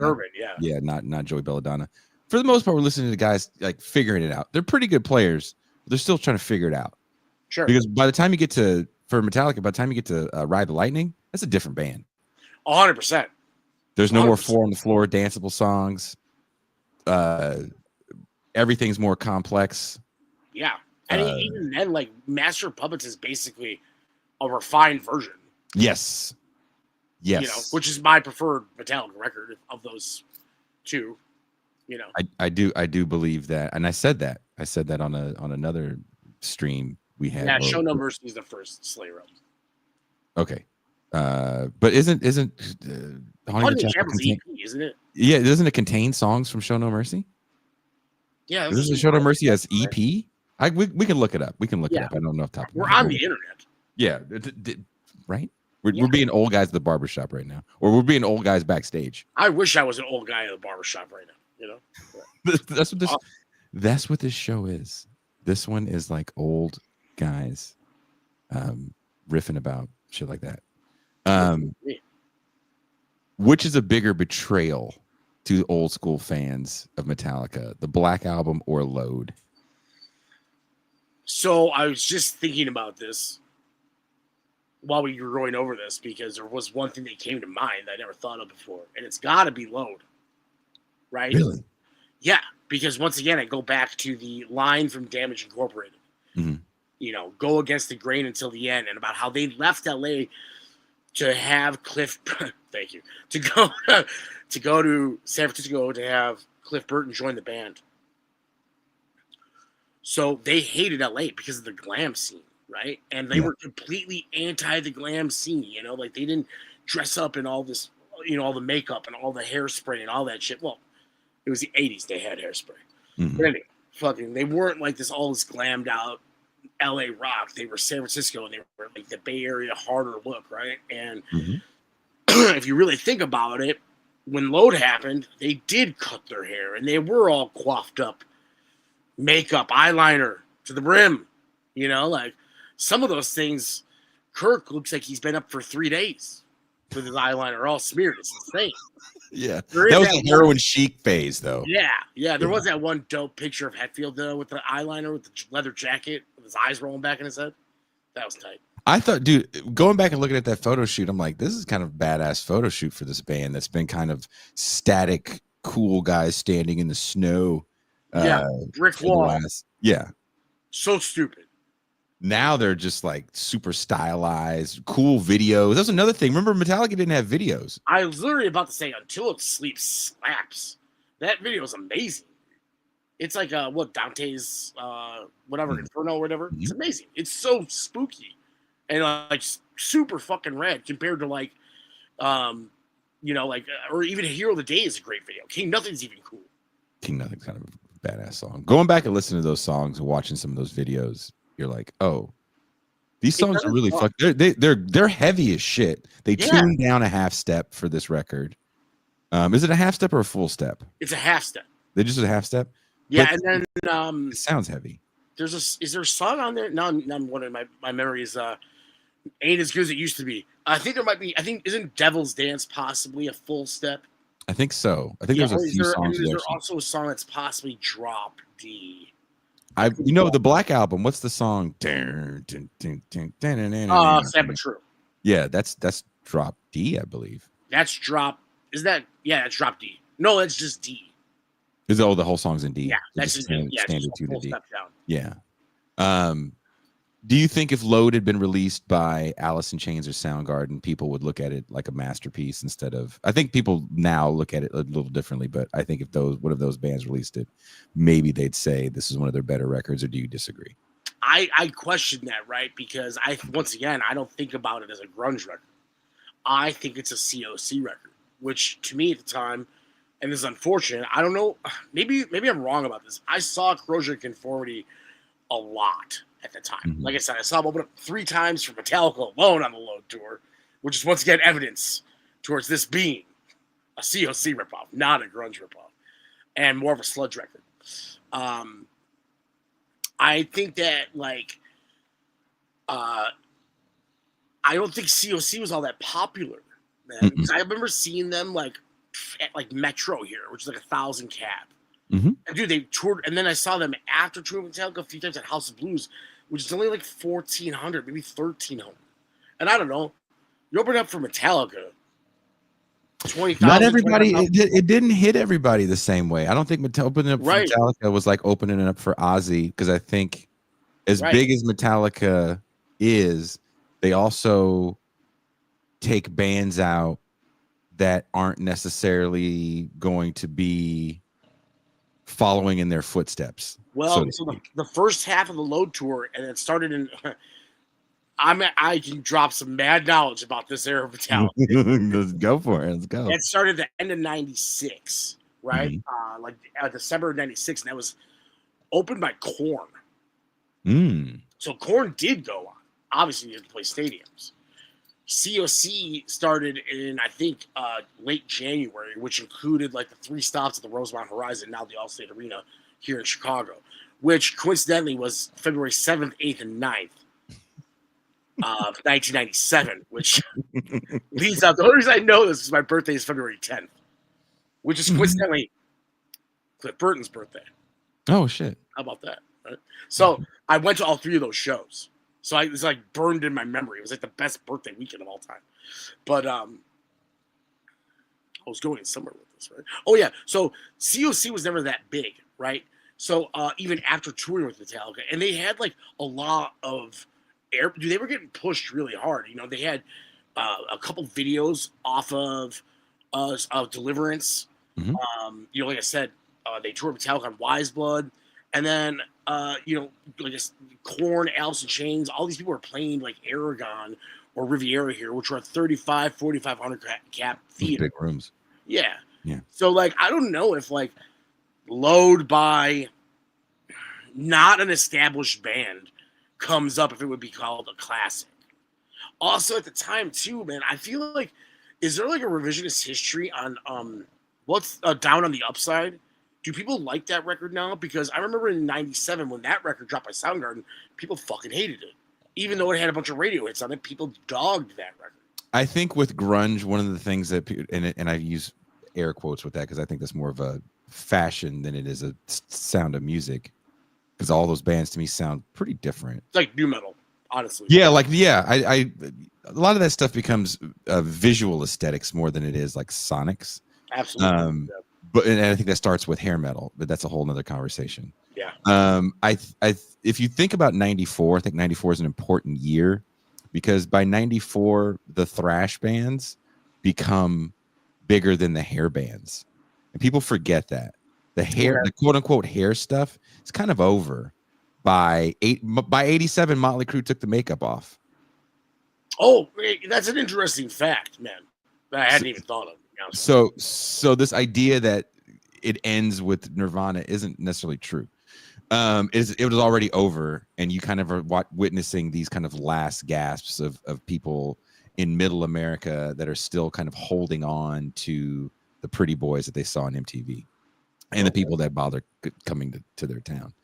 Joey Belladonna. For the most part, we're listening to guys like figuring it out. They're pretty good players, but they're still trying to figure it out. Sure. Because by the time you get to Ride the Lightning, that's a different band. 100%. There's no 100%. More four on the floor danceable songs. Everything's more complex. Yeah. And even then, like, Master of Puppets is basically a refined version. Yes. You know, which is my preferred Metallica record of those two. You know, I do believe that, and I said that on another stream we had. Yeah, Show No Mercy is the first Slayer album. Okay, but isn't Haunting the Chapel's EP, isn't it? Yeah, doesn't it contain songs from Show No Mercy? Yeah, doesn't Show No Mercy as EP? We can look it up. We can look it up. I don't know if top. We're on the internet. Yeah, right. We're being old guys at the barbershop right now, or we're being old guys backstage. I wish I was an old guy at the barbershop right now. You know, that's what this show is. This one is like old guys, riffing about shit like that. Which is a bigger betrayal to old school fans of Metallica, the Black Album or Load? So I was just thinking about this while we were going over this, because there was one thing that came to mind that I never thought of before, and it's got to be Load, right? Really? Yeah, because once again, I go back to the line from Damage Incorporated. Mm-hmm. You know, go against the grain until the end, and about how they left LA to have Cliff. Thank you. To go to San Francisco to have Cliff Burton join the band. So they hated LA because of the glam scene. Right. And they were completely anti the glam scene, you know, like they didn't dress up in all this, you know, all the makeup and all the hairspray and all that shit. Well, it was the 80s. They had hairspray. Mm-hmm. But anyway, they weren't like all this glammed out LA rock. They were San Francisco, and they were like the Bay Area harder look. Right. And if you really think about it, when Load happened, they did cut their hair and they were all coiffed up, makeup, eyeliner to the brim, you know, like. Some of those things, Kirk looks like he's been up for 3 days with his eyeliner all smeared. It's insane. Yeah. That was a heroin chic phase, though. Yeah. There was that one dope picture of Hetfield, though, with the eyeliner, with the leather jacket, with his eyes rolling back in his head. That was tight. I thought, dude, going back and looking at that photo shoot, I'm like, this is kind of a badass photo shoot for this band that's been kind of static, cool guys standing in the snow. Brick wall. Yeah. So stupid. Now they're just like super stylized, cool videos. That's another thing. Remember, Metallica didn't have videos. I was literally about to say, Until It Sleeps slaps. That video is amazing. It's like Dante's Inferno or whatever. Mm-hmm. It's amazing. It's so spooky and like super fucking rad compared to like, or even Hero of the Day is a great video. King Nothing's even cool. King Nothing's kind of a badass song. Going back and listening to those songs and watching some of those videos, you're like, oh, these songs are really they're heavy as shit. They tuned down a half step for this record. Is it a half step or a full step? It's a half step. They just a half step. Yeah, but and then it sounds heavy. Is there a song on there? No, I'm wondering. My memory is ain't as good as it used to be. I think there might be. I think isn't Devil's Dance possibly a full step? I think so. I think there's a few songs. Is there also a song that's possibly drop D? The Black Album. What's the song? Sad but True. Yeah, that's drop D, I believe. That's drop. Is that? Yeah, that's drop D. No, that's just D. The whole song's in D. Yeah, that's just standard to the D. Step down. Yeah. Do you think if Load had been released by Alice in Chains or Soundgarden, people would look at it like a masterpiece instead of? I think people now look at it a little differently, but I think if one of those bands released it, maybe they'd say this is one of their better records. Or do you disagree? I question that, right? Because I don't think about it as a grunge record. I think it's a COC record, which to me at the time, and this is unfortunate. I don't know. Maybe I'm wrong about this. I saw Corrosion of Conformity a lot at the time. Mm-hmm. Like I said, I saw them open up 3 times for Metallica alone on the Load tour, which is once again evidence towards this being a COC ripoff, not a grunge ripoff, and more of a sludge record. I think that I don't think COC was all that popular, man. I remember seeing them at Metro here, which is like 1,000 cap. Mm-hmm. And dude, they toured, and then I saw them after touring Metallica a few times at House of Blues, which is only like 1,400, maybe 1,300. And I don't know, you open up for Metallica, 20,000. Not everybody. It didn't hit everybody the same way. I don't think opening up for Metallica was like opening it up for Ozzy, because I think as big as Metallica is, they also take bands out that aren't necessarily going to be following in their footsteps. Well, so the first half of the Load tour, and it started in. I can drop some mad knowledge about this era of Metallica. Let's go for it. Let's go. It started at the end of '96, right? Mm-hmm. December of '96, and that was opened by Korn. So Korn did go on. Obviously, you had to play stadiums. COC started in, I think, late January, which included like the 3 stops at the Rosemont Horizon, now the Allstate Arena here in Chicago, which coincidentally was February 7th, 8th, and 9th of 1997, which leads up. The only reason I know this is my birthday is February 10th, which is coincidentally Cliff Burton's birthday. Oh, shit. How about that? Right? So I went to all 3 of those shows. So it was like burned in my memory. It was like the best birthday weekend of all time. But I was going somewhere with this, right? Oh, yeah. So COC was never that big, right? So even after touring with Metallica, and they had like a lot of they were getting pushed really hard. You know, they had a couple videos off of Deliverance. Mm-hmm. Like I said, they toured Metallica on Wise Blood. And then, Korn, Alice in Chains, all these people were playing like Aragon or Riviera here, which were 4,500 cap theater. Big rooms. Yeah. Yeah. So, I don't know if, Load by not an established band comes up if it would be called a classic. Also, at the time, too, man, I feel like, is there, a revisionist history on what's Down on the Upside? Do people like that record now? Because I remember in '97 when that record dropped by Soundgarden, people fucking hated it. Even though it had a bunch of radio hits on it, people dogged that record. I think with grunge, one of the things that, and I use air quotes with that because I think that's more of a fashion than it is a sound of music. Because all those bands to me sound pretty different. It's like new metal, honestly. Yeah, I a lot of that stuff becomes visual aesthetics more than it is like sonics. Absolutely. But and I think that starts with hair metal, but that's a whole nother conversation. Yeah. If you think about '94, I think '94 is an important year because by '94 the thrash bands become bigger than the hair bands, and people forget that the quote unquote hair stuff is kind of over. By '87, Motley Crue took the makeup off. Oh, that's an interesting fact, man, that I hadn't even thought of. So this idea that it ends with Nirvana isn't necessarily true. It was already over, and you kind of are witnessing these kind of last gasps of people in Middle America that are still kind of holding on to the pretty boys that they saw on MTV, and the people that bother coming to their town.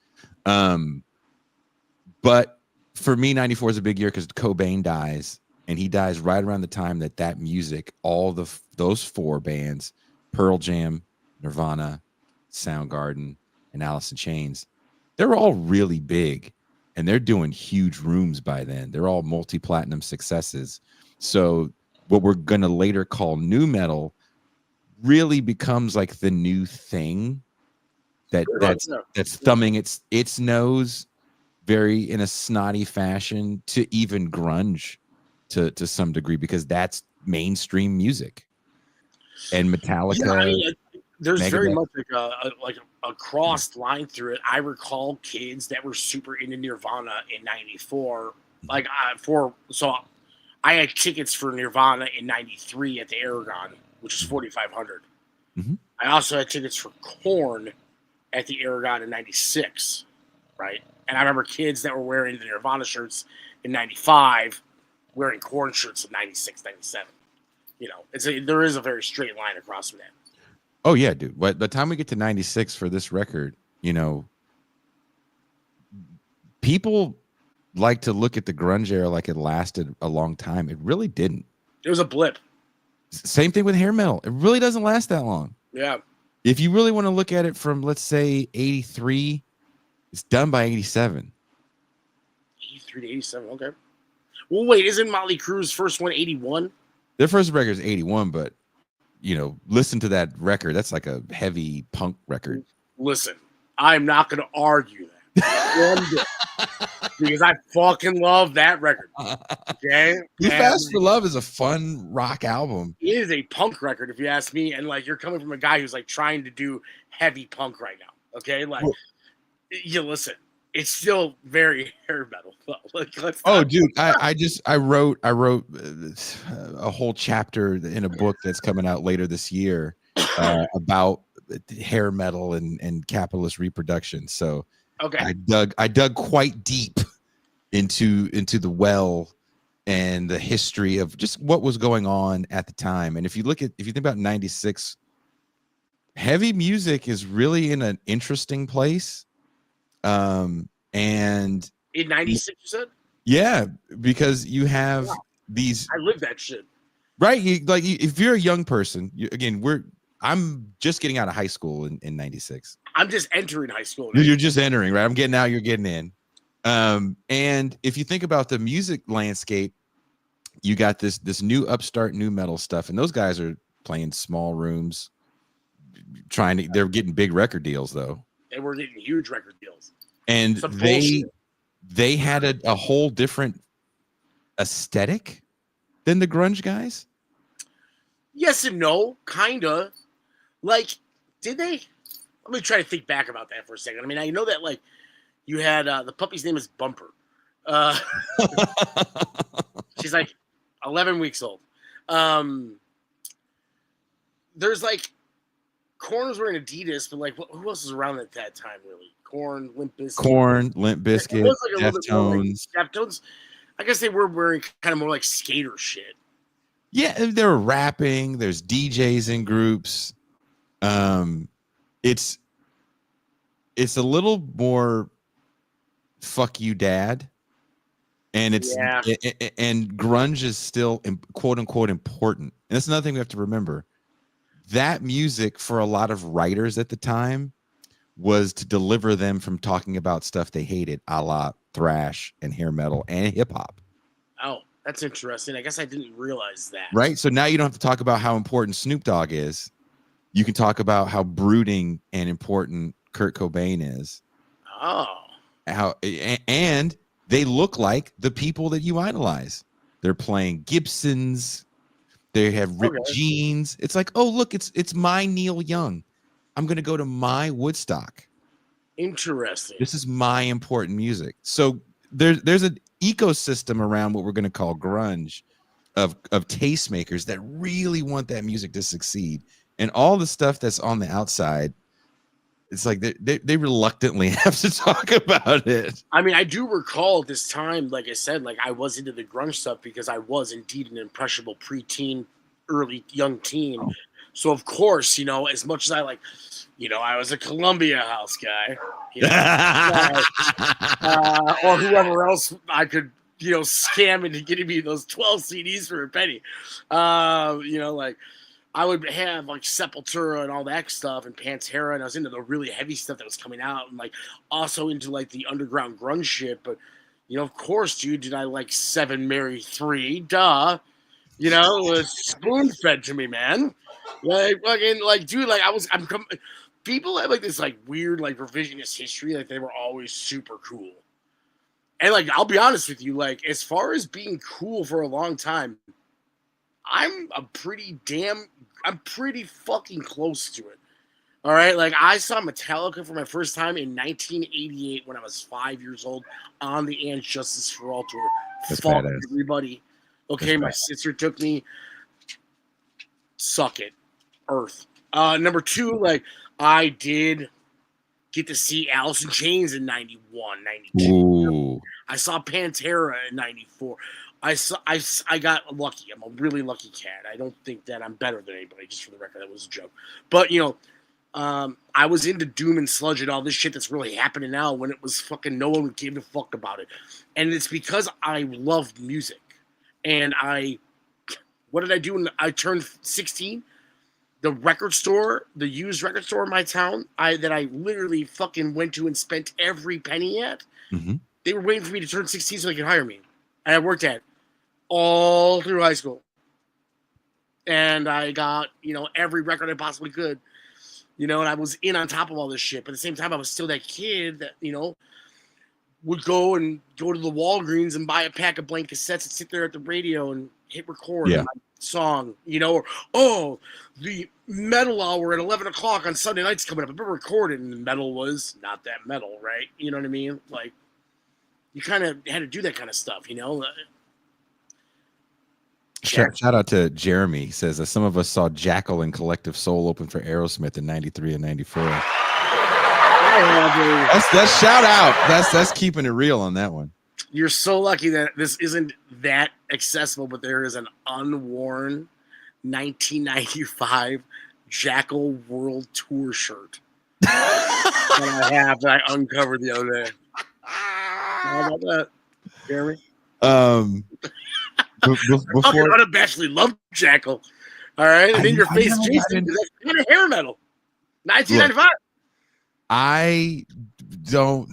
But for me, 94 is a big year because Cobain dies, and he dies right around the time that music, all those four bands, Pearl Jam, Nirvana, Soundgarden, and Alice in Chains, they're all really big, and they're doing huge rooms by then. They're all multi-platinum successes. So what we're going to later call nu metal really becomes like the new thing that's thumbing its nose very in a snotty fashion to even grunge to some degree, because that's mainstream music. And Metallica, yeah, I mean, there's Megadeth. very much like a crossed line through it. I recall kids that were super into Nirvana in '94. Like I had tickets for Nirvana in '93 at the Aragon, which is 4,500. Mm-hmm. I also had tickets for Korn at the Aragon in '96, right? And I remember kids that were wearing the Nirvana shirts in '95 wearing Korn shirts in '96, '97. You know, there is a very straight line across from that. Oh yeah, dude. By the time we get to '96 for this record, you know, people like to look at the grunge era like it lasted a long time. It really didn't. It was a blip. Same thing with hair metal. It really doesn't last that long. Yeah. If you really want to look at it from, let's say, 83, it's done by 87. 83 to 87. Okay. Well, wait, isn't Motley Crue's first one 81? Their first record is 81, but you know, listen to that record. That's like a heavy punk record. Listen, I'm not going to argue that. Because I fucking love that record. Okay? Too Fast for Love is a fun rock album. It is a punk record, if you ask me. And like, you're coming from a guy who's like trying to do heavy punk right now. Okay? Like, you listen, it's still very hair metal. Like, dude, I wrote a whole chapter in a book that's coming out later this year about hair metal and capitalist reproduction. So okay, I dug quite deep into the well and the history of just what was going on at the time. And if you think about '96, heavy music is really in an interesting place. And in '96, you said? Yeah, because you have these. I live that shit. Right, if you're a young person, I'm just getting out of high school in '96. I'm just entering high school. You're just entering, right? I'm getting out, you're getting in. And if you think about the music landscape, you got this new upstart nu metal stuff, and those guys are playing small rooms, they're getting big record deals though. They were getting huge record deals. And they had a whole different aesthetic than the grunge guys. Yes and no, kinda. Like, did they? Let me try to think back about that for a second. I mean, I know that like you had the puppy's name is Bumper. She's like 11 weeks old. There's like Korn was wearing Adidas, but like who else was around at that time really? Korn, Limp Bizkit, like Deftones. Deftones. I guess they were wearing kind of more like skater shit. Yeah, they were rapping. There's DJs in groups. It's a little more fuck you, dad. And and grunge is still quote unquote important. And that's another thing we have to remember. That music for a lot of writers at the time was to deliver them from talking about stuff they hated, a la thrash and hair metal and hip hop. Oh, that's interesting. I guess I didn't realize that. Right. So now you don't have to talk about how important Snoop Dogg is. You can talk about how brooding and important Kurt Cobain is. Oh. And they look like the people that you idolize. They're playing Gibsons. They have ripped jeans. It's like, oh, look, it's my Neil Young. I'm going to go to my Woodstock. Interesting. This is my important music. So there's an ecosystem around what we're going to call grunge of tastemakers that really want that music to succeed. And all the stuff that's on the outside, it's like they reluctantly have to talk about it. I mean, I do recall this time, like I said, like I was into the grunge stuff because I was indeed an impressionable preteen, early young teen. So of course, as much as I like, I was a Columbia House guy, or whoever else I could, scam into getting me those 12 CDs for a penny. Like I would have like Sepultura and all that stuff and Pantera, and I was into the really heavy stuff that was coming out, and like also into like the underground grunge shit. But of course, dude, did I like Seven Mary 3? Duh. It was spoon fed to me, man. Like fucking like, dude, like people have like this like weird like revisionist history, like they were always super cool. And like I'll be honest with you, like as far as being cool for a long time, I'm pretty fucking close to it. All right, like I saw Metallica for my first time in 1988 when I was 5 years old on the And Justice for All tour. That's Fuck badass. everybody. Okay, my sister took me. Suck it, Earth. Number two, like I did get to see Alice in Chains in 91, 92. Ooh. I saw Pantera in 94. I got lucky. I'm a really lucky cat. I don't think that I'm better than anybody, just for the record. That was a joke. But, I was into Doom and Sludge and all this shit that's really happening now when it was fucking no one gave a fuck about it. And it's because I love music. And what did I do when I turned 16? The record store, the used record store in my town, that I literally fucking went to and spent every penny at, they were waiting for me to turn 16 so they could hire me. And I worked at all through high school. And I got, every record I possibly could, and I was in on top of all this shit. But at the same time, I was still that kid that, would go to the Walgreens and buy a pack of blank cassettes and sit there at the radio and hit record on my song, or, the metal hour at 11 o'clock on Sunday nights coming up. I remember recording, and the metal was not that metal, right? You know what I mean? Like, you kind of had to do that kind of stuff, Shout out to Jeremy. He says that some of us saw Jackal and Collective Soul open for Aerosmith in 93 and 94. That's shout out. That's keeping it real on that one. You're so lucky that this isn't that accessible, but there is an unworn 1995 Jackal World Tour shirt that I uncovered the other day. How about that, Jeremy? Before unabashedly love Jackal. All right, and in your face, Jason, that's kind of hair metal. 1995. Look, I don't.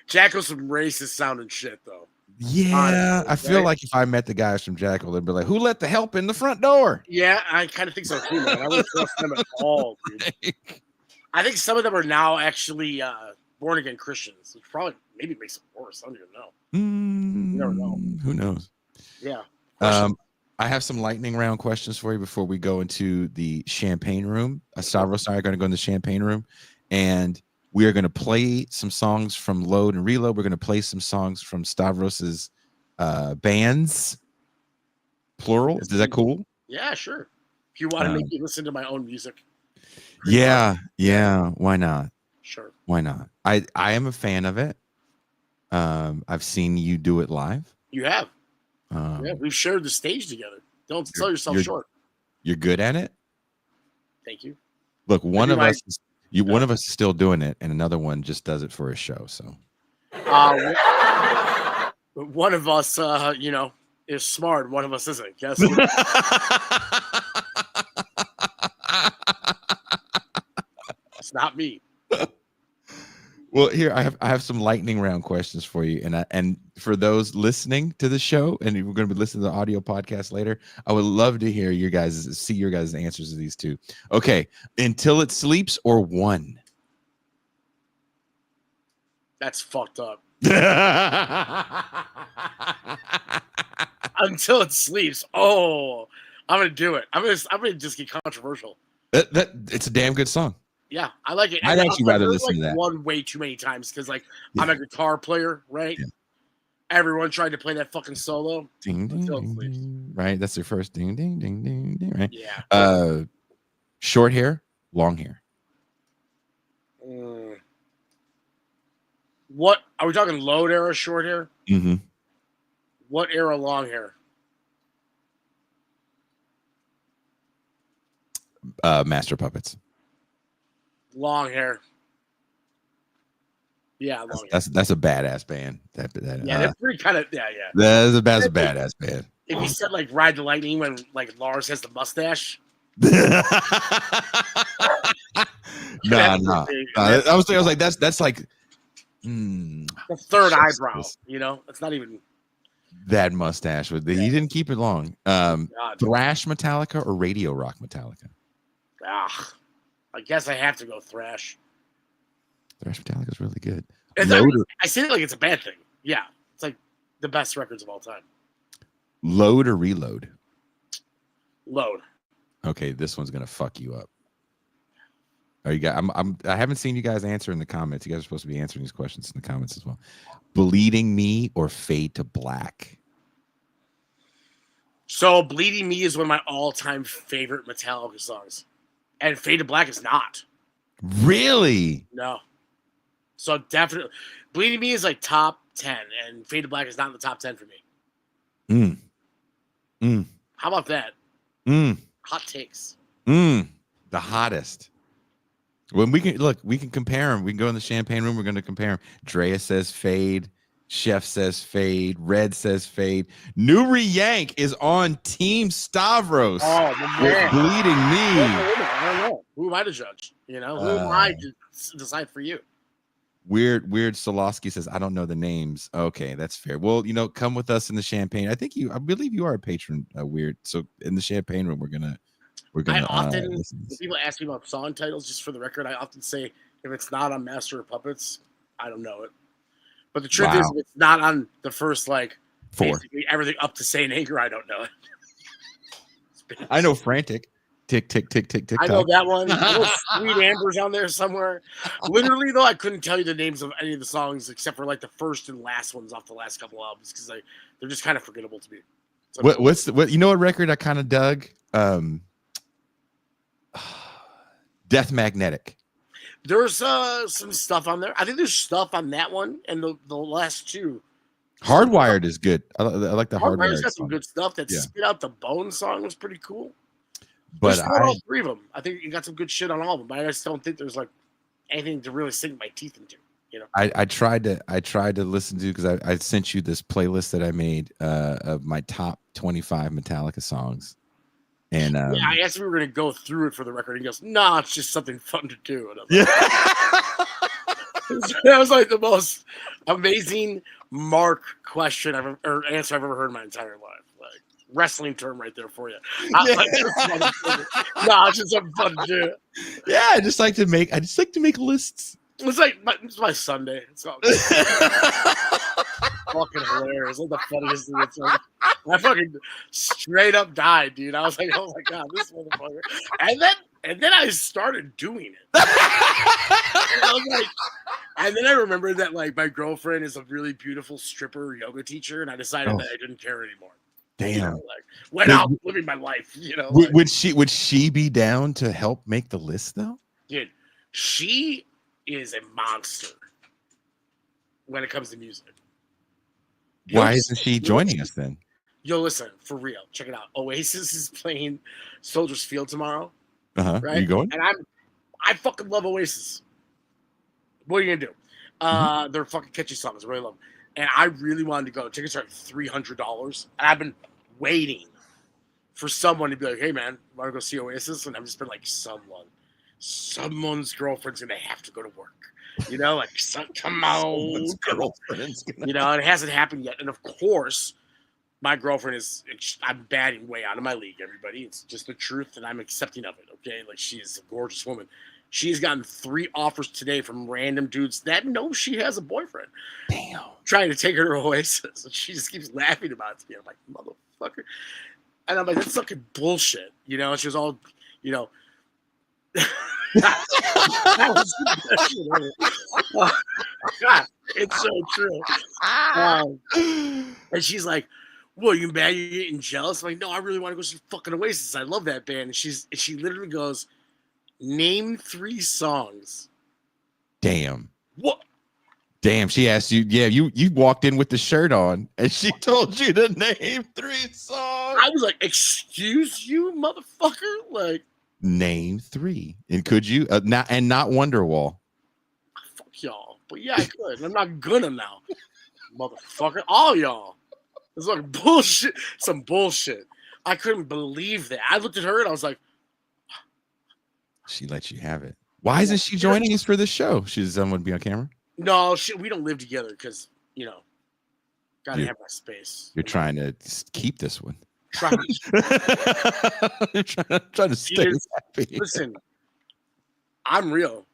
Jackal's some racist sounding shit, though. Yeah, honestly, I feel like if I met the guys from Jackal, they'd be like, "Who let the help in the front door?" Yeah, I kind of think so too, man. I wouldn't trust them at all, dude. I think some of them are now actually born again Christians, which probably maybe makes it worse. I don't even know. You never know. Who knows? Yeah. I have some lightning round questions for you before we go into the champagne room. Stavros and I are going to go in the champagne room, and we are going to play some songs from Load and Reload. We're going to play some songs from Stavros's bands, plural. Is that cool? Yeah, sure. If you want to make me listen to my own music. Yeah. Why not? Sure. Why not? I am a fan of it. I've seen you do it live. You have. Yeah, we've shared the stage together. Don't sell yourself short. You're good at it. Thank you. Look, one of us is still doing it, and another one just does it for a show. So, one of us, is smart. One of us isn't. Guess. It's not me. Well, here I have some lightning round questions for you, and for those listening to the show, and we're going to be listening to the audio podcast later. I would love to hear your guys' answers to these two. Okay, Until It Sleeps or One. That's fucked up. Until It Sleeps. Oh, I'm gonna do it. I'm gonna just get controversial. It's a damn good song. Yeah, I like it. I'd actually rather listen to that one way too many times because, I'm a guitar player, right? Yeah. Everyone tried to play that fucking solo. Ding, ding, ding, ding. Right, that's their first ding, ding, ding, ding, ding. Right. Yeah. Short hair, long hair. What are we talking? Load era, short hair? Mm-hmm. What era, long hair? Master Puppets. Long hair. Yeah, long hair. That's a badass band. Yeah, they're pretty kind of yeah. That's a badass band. If you said like Ride the Lightning when like Lars has the mustache. Nah. I was like that's like the third eyebrow. You know, it's not even that mustache. He didn't keep it long. Thrash Metallica or radio rock Metallica? I guess I have to go thrash. Thrash Metallica is really good. I say it like it's a bad thing. Yeah, it's like the best records of all time. Load or reload? Load. Okay, this one's gonna fuck you up. Are you guys? I haven't seen you guys answer in the comments. You guys are supposed to be answering these questions in the comments as well. Bleeding Me or Fade to Black? So Bleeding Me is one of my all-time favorite Metallica songs, and Fade to Black is not. Really? No. So definitely, Bleeding Me is like top 10, and Fade to Black is not in the top 10 for me. How about that? Hot takes. The hottest. When we can compare them. We can go in the champagne room. We're going to compare them. Drea says fade. Chef says fade. Red says fade. Nuri Yank is on Team Stavros. Oh, man. Bleeding Me. I don't know. Who am I to judge? You know, who am I to decide for you? Weird Solosky says, I don't know the names. Okay, that's fair. Well, come with us in the champagne. I believe you are a patron, Weird. So in the champagne room, we're gonna I often, when people ask me about song titles, just for the record, I often say if it's not on Master of Puppets, I don't know it. But the truth is, if it's not on the first 4, basically everything up to Saint Anger, I don't know it. I know Frantic. Tick, tick, tick, tick, tick. I know that one. I know Sweet Amber's on there somewhere. Literally, though, I couldn't tell you the names of any of the songs except for the first and last ones off the last couple albums because they're just kind of forgettable to me. So, what record I kind of dug? Death Magnetic. There's some stuff on there. I think there's stuff on that one and the last two. Hardwired is good. I like the Hardwired. Got some good stuff. That Spit Out the Bone song was pretty cool. But all three of them. I think you got some good shit on all of them. But I just don't think there's anything to really sink my teeth into. I tried to listen to because I sent you this playlist that I made of my top 25 Metallica songs. And I asked if we were going to go through it for the record. He goes, "Nah, it's just something fun to do." And that was the most amazing answer I've ever heard in my entire life. Wrestling term right there for you. No, it's just something fun to do. Yeah, I just like to make lists. It's my Sunday. It's all fucking hilarious. It's the funniest thing. I fucking straight up died, dude. I was like, oh my god, this motherfucker. And then I started doing it. And then I remembered that my girlfriend is a really beautiful stripper yoga teacher, and I decided that I didn't care anymore. Damn. Went out living my life. Would she be down to help make the list though? Dude, she is a monster when it comes to music. Why isn't she joining us then? Yo, listen, for real. Check it out. Oasis is playing Soldiers Field tomorrow. Right? Are you going? And I fucking love Oasis. What are you gonna do? They're fucking catchy songs. I really love them. And I really wanted to go. Tickets are $300. And I've been waiting for someone to be like, hey man, want to go see Oasis? And I've just been like, someone's girlfriend's gonna have to go to work. Come on. And it hasn't happened yet. And of course, my girlfriend I'm batting way out of my league, everybody. It's just the truth, and I'm accepting of it, okay? She is a gorgeous woman. She's gotten 3 offers today from random dudes that know she has a boyfriend. Damn. Trying to take her to Oasis. And she just keeps laughing about it to me. I'm like, motherfucker. And I'm like, that's fucking bullshit. And she was all, God, it's so true. And she's like, well, you mad? You're getting jealous? I'm like, no, I really want to go see fucking Oasis. I love that band. And she literally goes, name 3 songs. Damn. What? Damn, she asked you. Yeah, you walked in with the shirt on, and she told you to name 3 songs. I was like, excuse you, motherfucker? Name 3. And could you not Wonderwall? Fuck y'all. But yeah, I could. I'm not gonna now. Motherfucker. All y'all. It's like bullshit. Some bullshit. I couldn't believe that. I looked at her and I was like, she let you have it. Why isn't she joining us for this show? She doesn't want to be on camera. No, we don't live together because gotta have my space. You're trying to keep this one. Trying to stay happy. Listen, I'm real.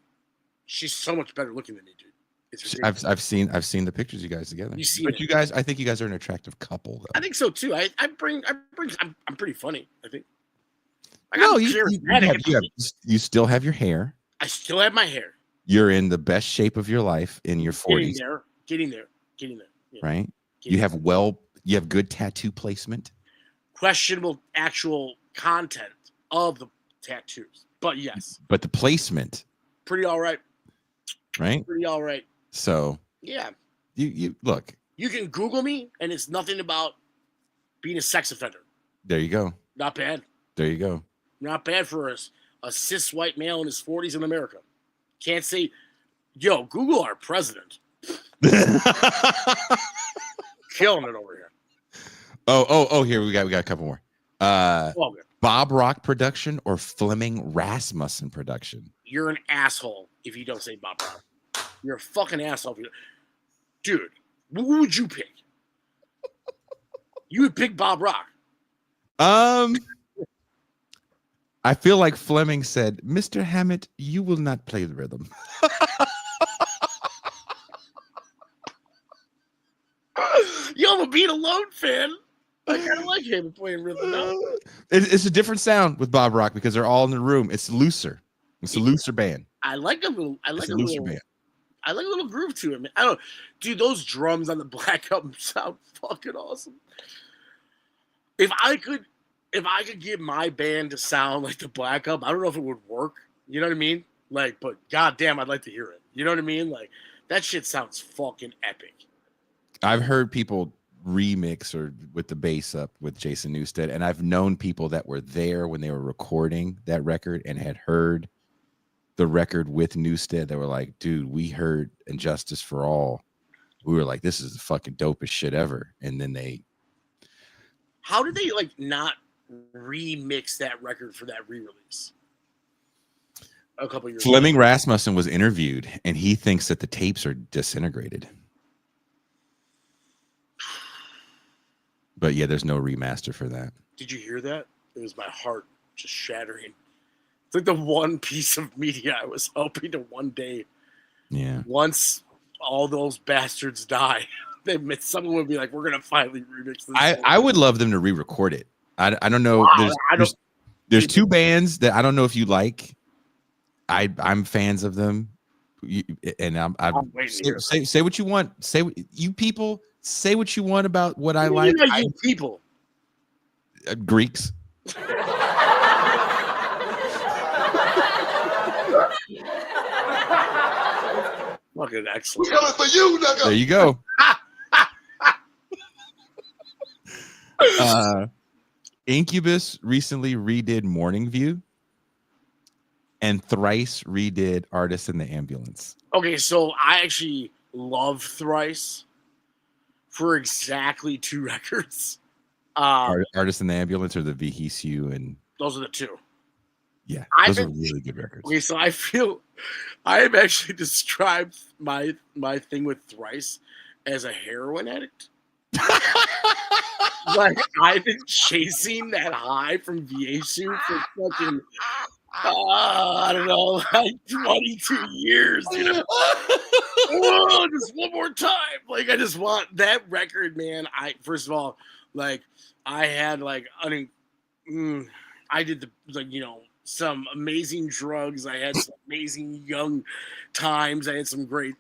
She's so much better looking than me, dude. I've seen the pictures you guys together. You guys, I think you guys are an attractive couple, though. I think so too. I'm pretty funny, I think. You still have your hair. I still have my hair. You're in the best shape of your life in your 40s. Getting there. Right? You have good tattoo placement. Questionable actual content of the tattoos, but yes. But the placement. Pretty all right. Right? Pretty all right. So yeah. You look. You can Google me and it's nothing about being a sex offender. There you go. Not bad. There you go. Not bad for a cis white male in his 40s in America. Can't say, yo, Google our president. Killing it over here. Oh, here we got a couple more. Bob Rock production or Fleming Rasmussen production? You're an asshole if you don't say Bob Rock. You're a fucking asshole. Dude, who would you pick? You would pick Bob Rock. I feel like Fleming said, Mr. Hammett, you will not play the rhythm. Yo, I'm a Beat Alone fan. I kind of like him playing rhythm now. It's a different sound with Bob Rock because they're all in the room. It's looser. It's a looser band. I like a little band. I like a little groove to it, man. I don't, dude. Those drums on the Black Album sound fucking awesome. If I could get my band to sound like the Black Album, I don't know if it would work. You know what I mean? Like, but goddamn, I'd like to hear it. You know what I mean? Like, that shit sounds fucking epic. I've heard people remix or with the bass up with Jason Newsted, and I've known people that were there when they were recording that record and had heard the record with Newsted. They were like, dude, we heard Injustice for All. We were like, this is the fucking dopest shit ever. And then how did they like not remix that record for that re-release a couple years Fleming ago? Rasmussen was interviewed and he thinks that the tapes are disintegrated. But yeah, there's no remaster for that. Did you hear that? It was my heart just shattering. It's like the one piece of media I was hoping to one day. Yeah. Once all those bastards die, someone would be like, "We're gonna finally remix this." I would love them to re-record it. I don't know. Wow, there's two bands that I don't know if you like. I'm fans of them, and I'm say what you want. You people say what you want about what I like. You people, Greeks. Fucking excellent. We're coming for you, nigga. There you go. Incubus recently redid Morning View, and Thrice redid Artist in the Ambulance. Okay, so I actually love Thrice for exactly 2 records. Artist in the Ambulance or the Vihisu, and those are the 2. Yeah, those are really good records. Okay, so I feel I have actually described my thing with Thrice as a heroin addict. Like, I've been chasing that high from Viesu for fucking I don't know, like 22 years, you know. Oh, just one more time. Like, I just want that record, man. First of all, like, I had like I did the some amazing drugs. I had some amazing young times. I had some great,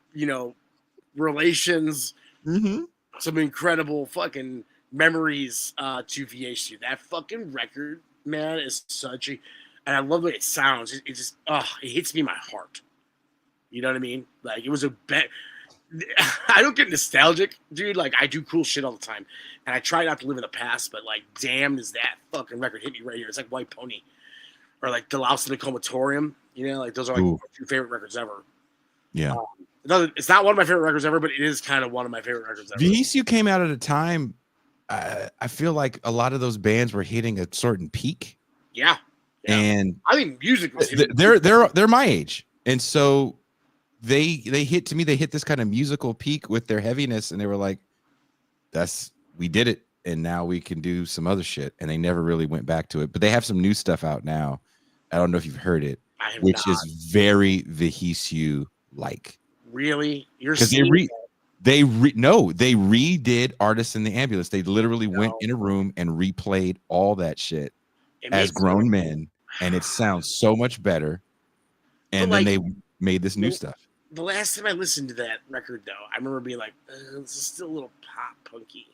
relations. Mm-hmm. Some incredible fucking memories to VHU. That fucking record, man, is and I love the way it sounds. It just, it hits me in my heart. You know what I mean? Like, it was I don't get nostalgic, dude. Like, I do cool shit all the time. And I try not to live in the past, but like, damn, does that fucking record hit me right here. It's like White Pony. or like the Louse in the Comatorium. Like those are like my 2 favorite records ever. Yeah. It's not one of my favorite records ever, but it is kind of one of my favorite records ever. VCU came out at a time. I feel like a lot of those bands were hitting a certain peak. Yeah. And I think music was they're my age, and so they hit this kind of musical peak with their heaviness, and they were like, we did it, and now we can do some other shit, and they never really went back to it. But they have some new stuff out now. I don't know if you've heard it, which is very VCU like. Really? Because they redid Artists in the Ambulance. They literally went in a room and replayed all that shit as grown men, and it sounds so much better. And then they made this new stuff. The last time I listened to that record, though, I remember being like, "This is still a little pop punky."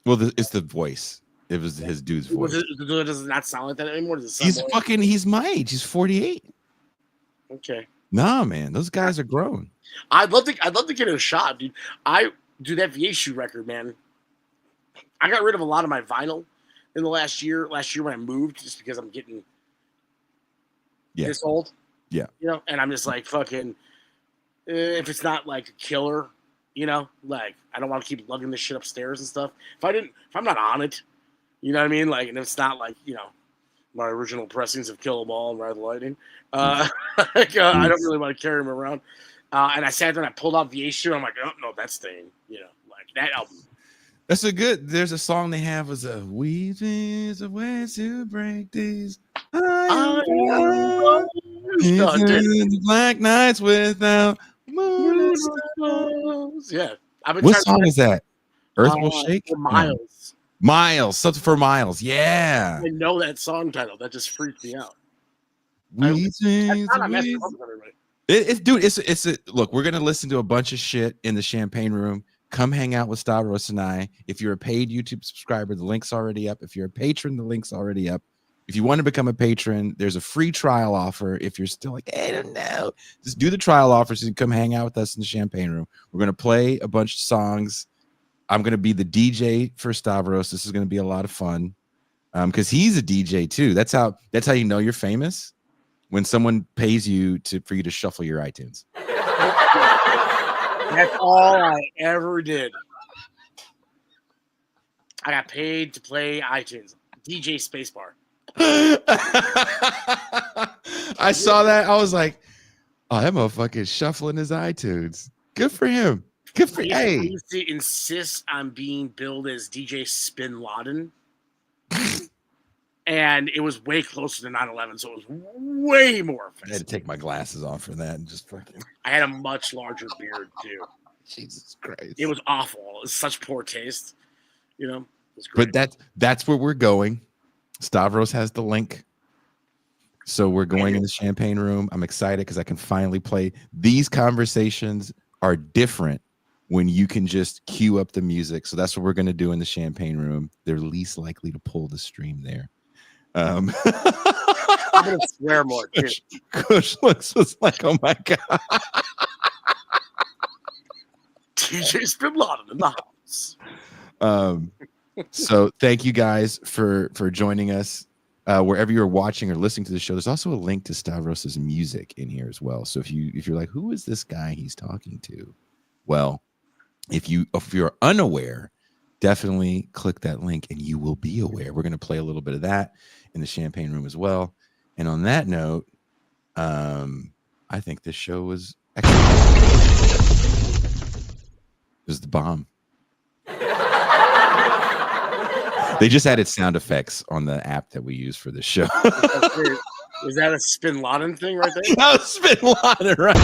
Well, it's the voice. It was his dude's voice. Does it not sound like that anymore? Does it sound he's my age. He's 48. Okay. Nah, man, those guys are grown. I'd love to get a shot, dude. I do that VSU record, man. I got rid of a lot of my vinyl in the last year when I moved, just because I'm getting this old. Yeah. And I'm just like, fucking, if it's not like a killer, like I don't want to keep lugging this shit upstairs and stuff. If I'm not on it, you know what I mean? Like, and if it's not like, my original pressings of Kill 'Em All and Ride the Lightning, I don't really want to carry them around. And I sat there and I pulled out the issue. And I'm like, oh no, that's staying. Like that album. There's a song they have was a "Weavings of ways to break these." The black nights without moon. Yeah. What song is that? Earth Will Shake? Miles. Miles. Something for Miles. Yeah. I know that song title. That just freaked me out. Look, we're gonna listen to a bunch of shit in the Champagne Room. Come hang out with Stavros and I. If you're a paid YouTube subscriber, the link's already up. If you're a patron, the link's already up. If you want to become a patron, there's a free trial offer. If you're still like, I don't know, just do the trial offer so you can come hang out with us in the Champagne Room. We're gonna play a bunch of songs. I'm gonna be the DJ for Stavros. This is gonna be a lot of fun. Because he's a DJ too. That's how you know you're famous. When someone pays you for you to shuffle your iTunes. That's all I ever did. I got paid to play iTunes. DJ Spacebar. I saw that. I was like, oh, that motherfucker shuffling his iTunes. Good for him. Good for I used to insist on being billed as DJ Spin Laden. And it was way closer to 9/11, so it was way more offensive. I had to take my glasses off for that and just fucking. I had a much larger beard too. Jesus Christ! It was awful. It was such poor taste. It was great. But that's where we're going. Stavros has the link, so we're going in the Champagne Room. I'm excited because I can finally play. These conversations are different when you can just cue up the music. So that's what we're going to do in the Champagne Room. They're least likely to pull the stream there. I'm gonna swear more too. Kush was like, oh my god. DJ Spin Laden in the house. So thank you guys for joining us. Wherever you're watching or listening to the show, there's also a link to Stavros's music in here as well. So if you're like, who is this guy he's talking to? Well, if you're unaware, definitely click that link and you will be aware. We're going to play a little bit of that in the Champagne Room as well. And on that note, I think this show was excellent. It was the bomb. They just added sound effects on the app that we use for this show. Is that a Spin Laden thing right there? That was Spin Laden, right?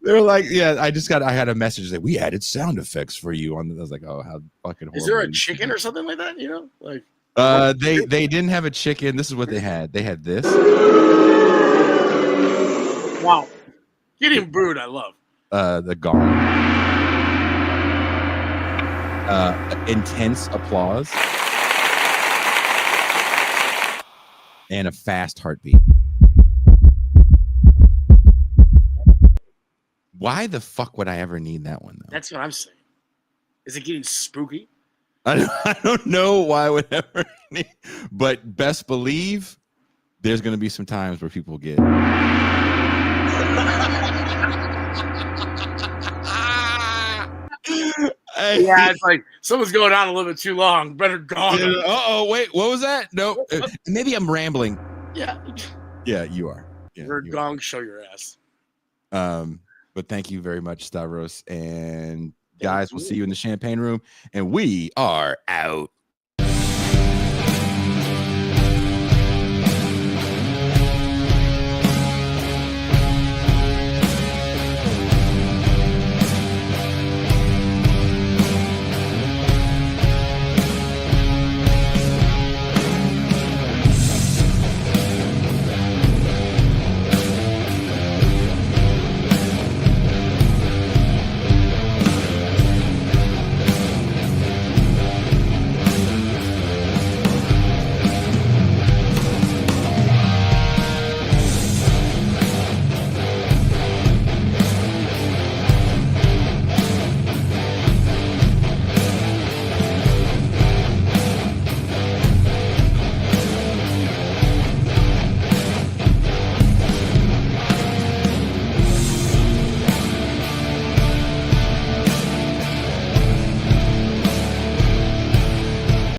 They were like, yeah, I had a message that we added sound effects for you on. I was like, oh, how fucking horrible. Is there a chicken or something like that? Like they didn't have a chicken. This is what they had. They had this. Wow. Getting booed, I love. The gong. Intense applause. And a fast heartbeat. Why the fuck would I ever need that one, though? That's what I'm saying. Is it getting spooky? I don't know why whatever, but best believe there's going to be some times where people get. Yeah, it's like someone's going on a little bit too long. Better gong. Wait, what was that? No, maybe I'm rambling. Yeah, you are. Yeah, Better gong, show your ass. But thank you very much, Stavros, and guys, we'll see you in the champagne room, and we are out.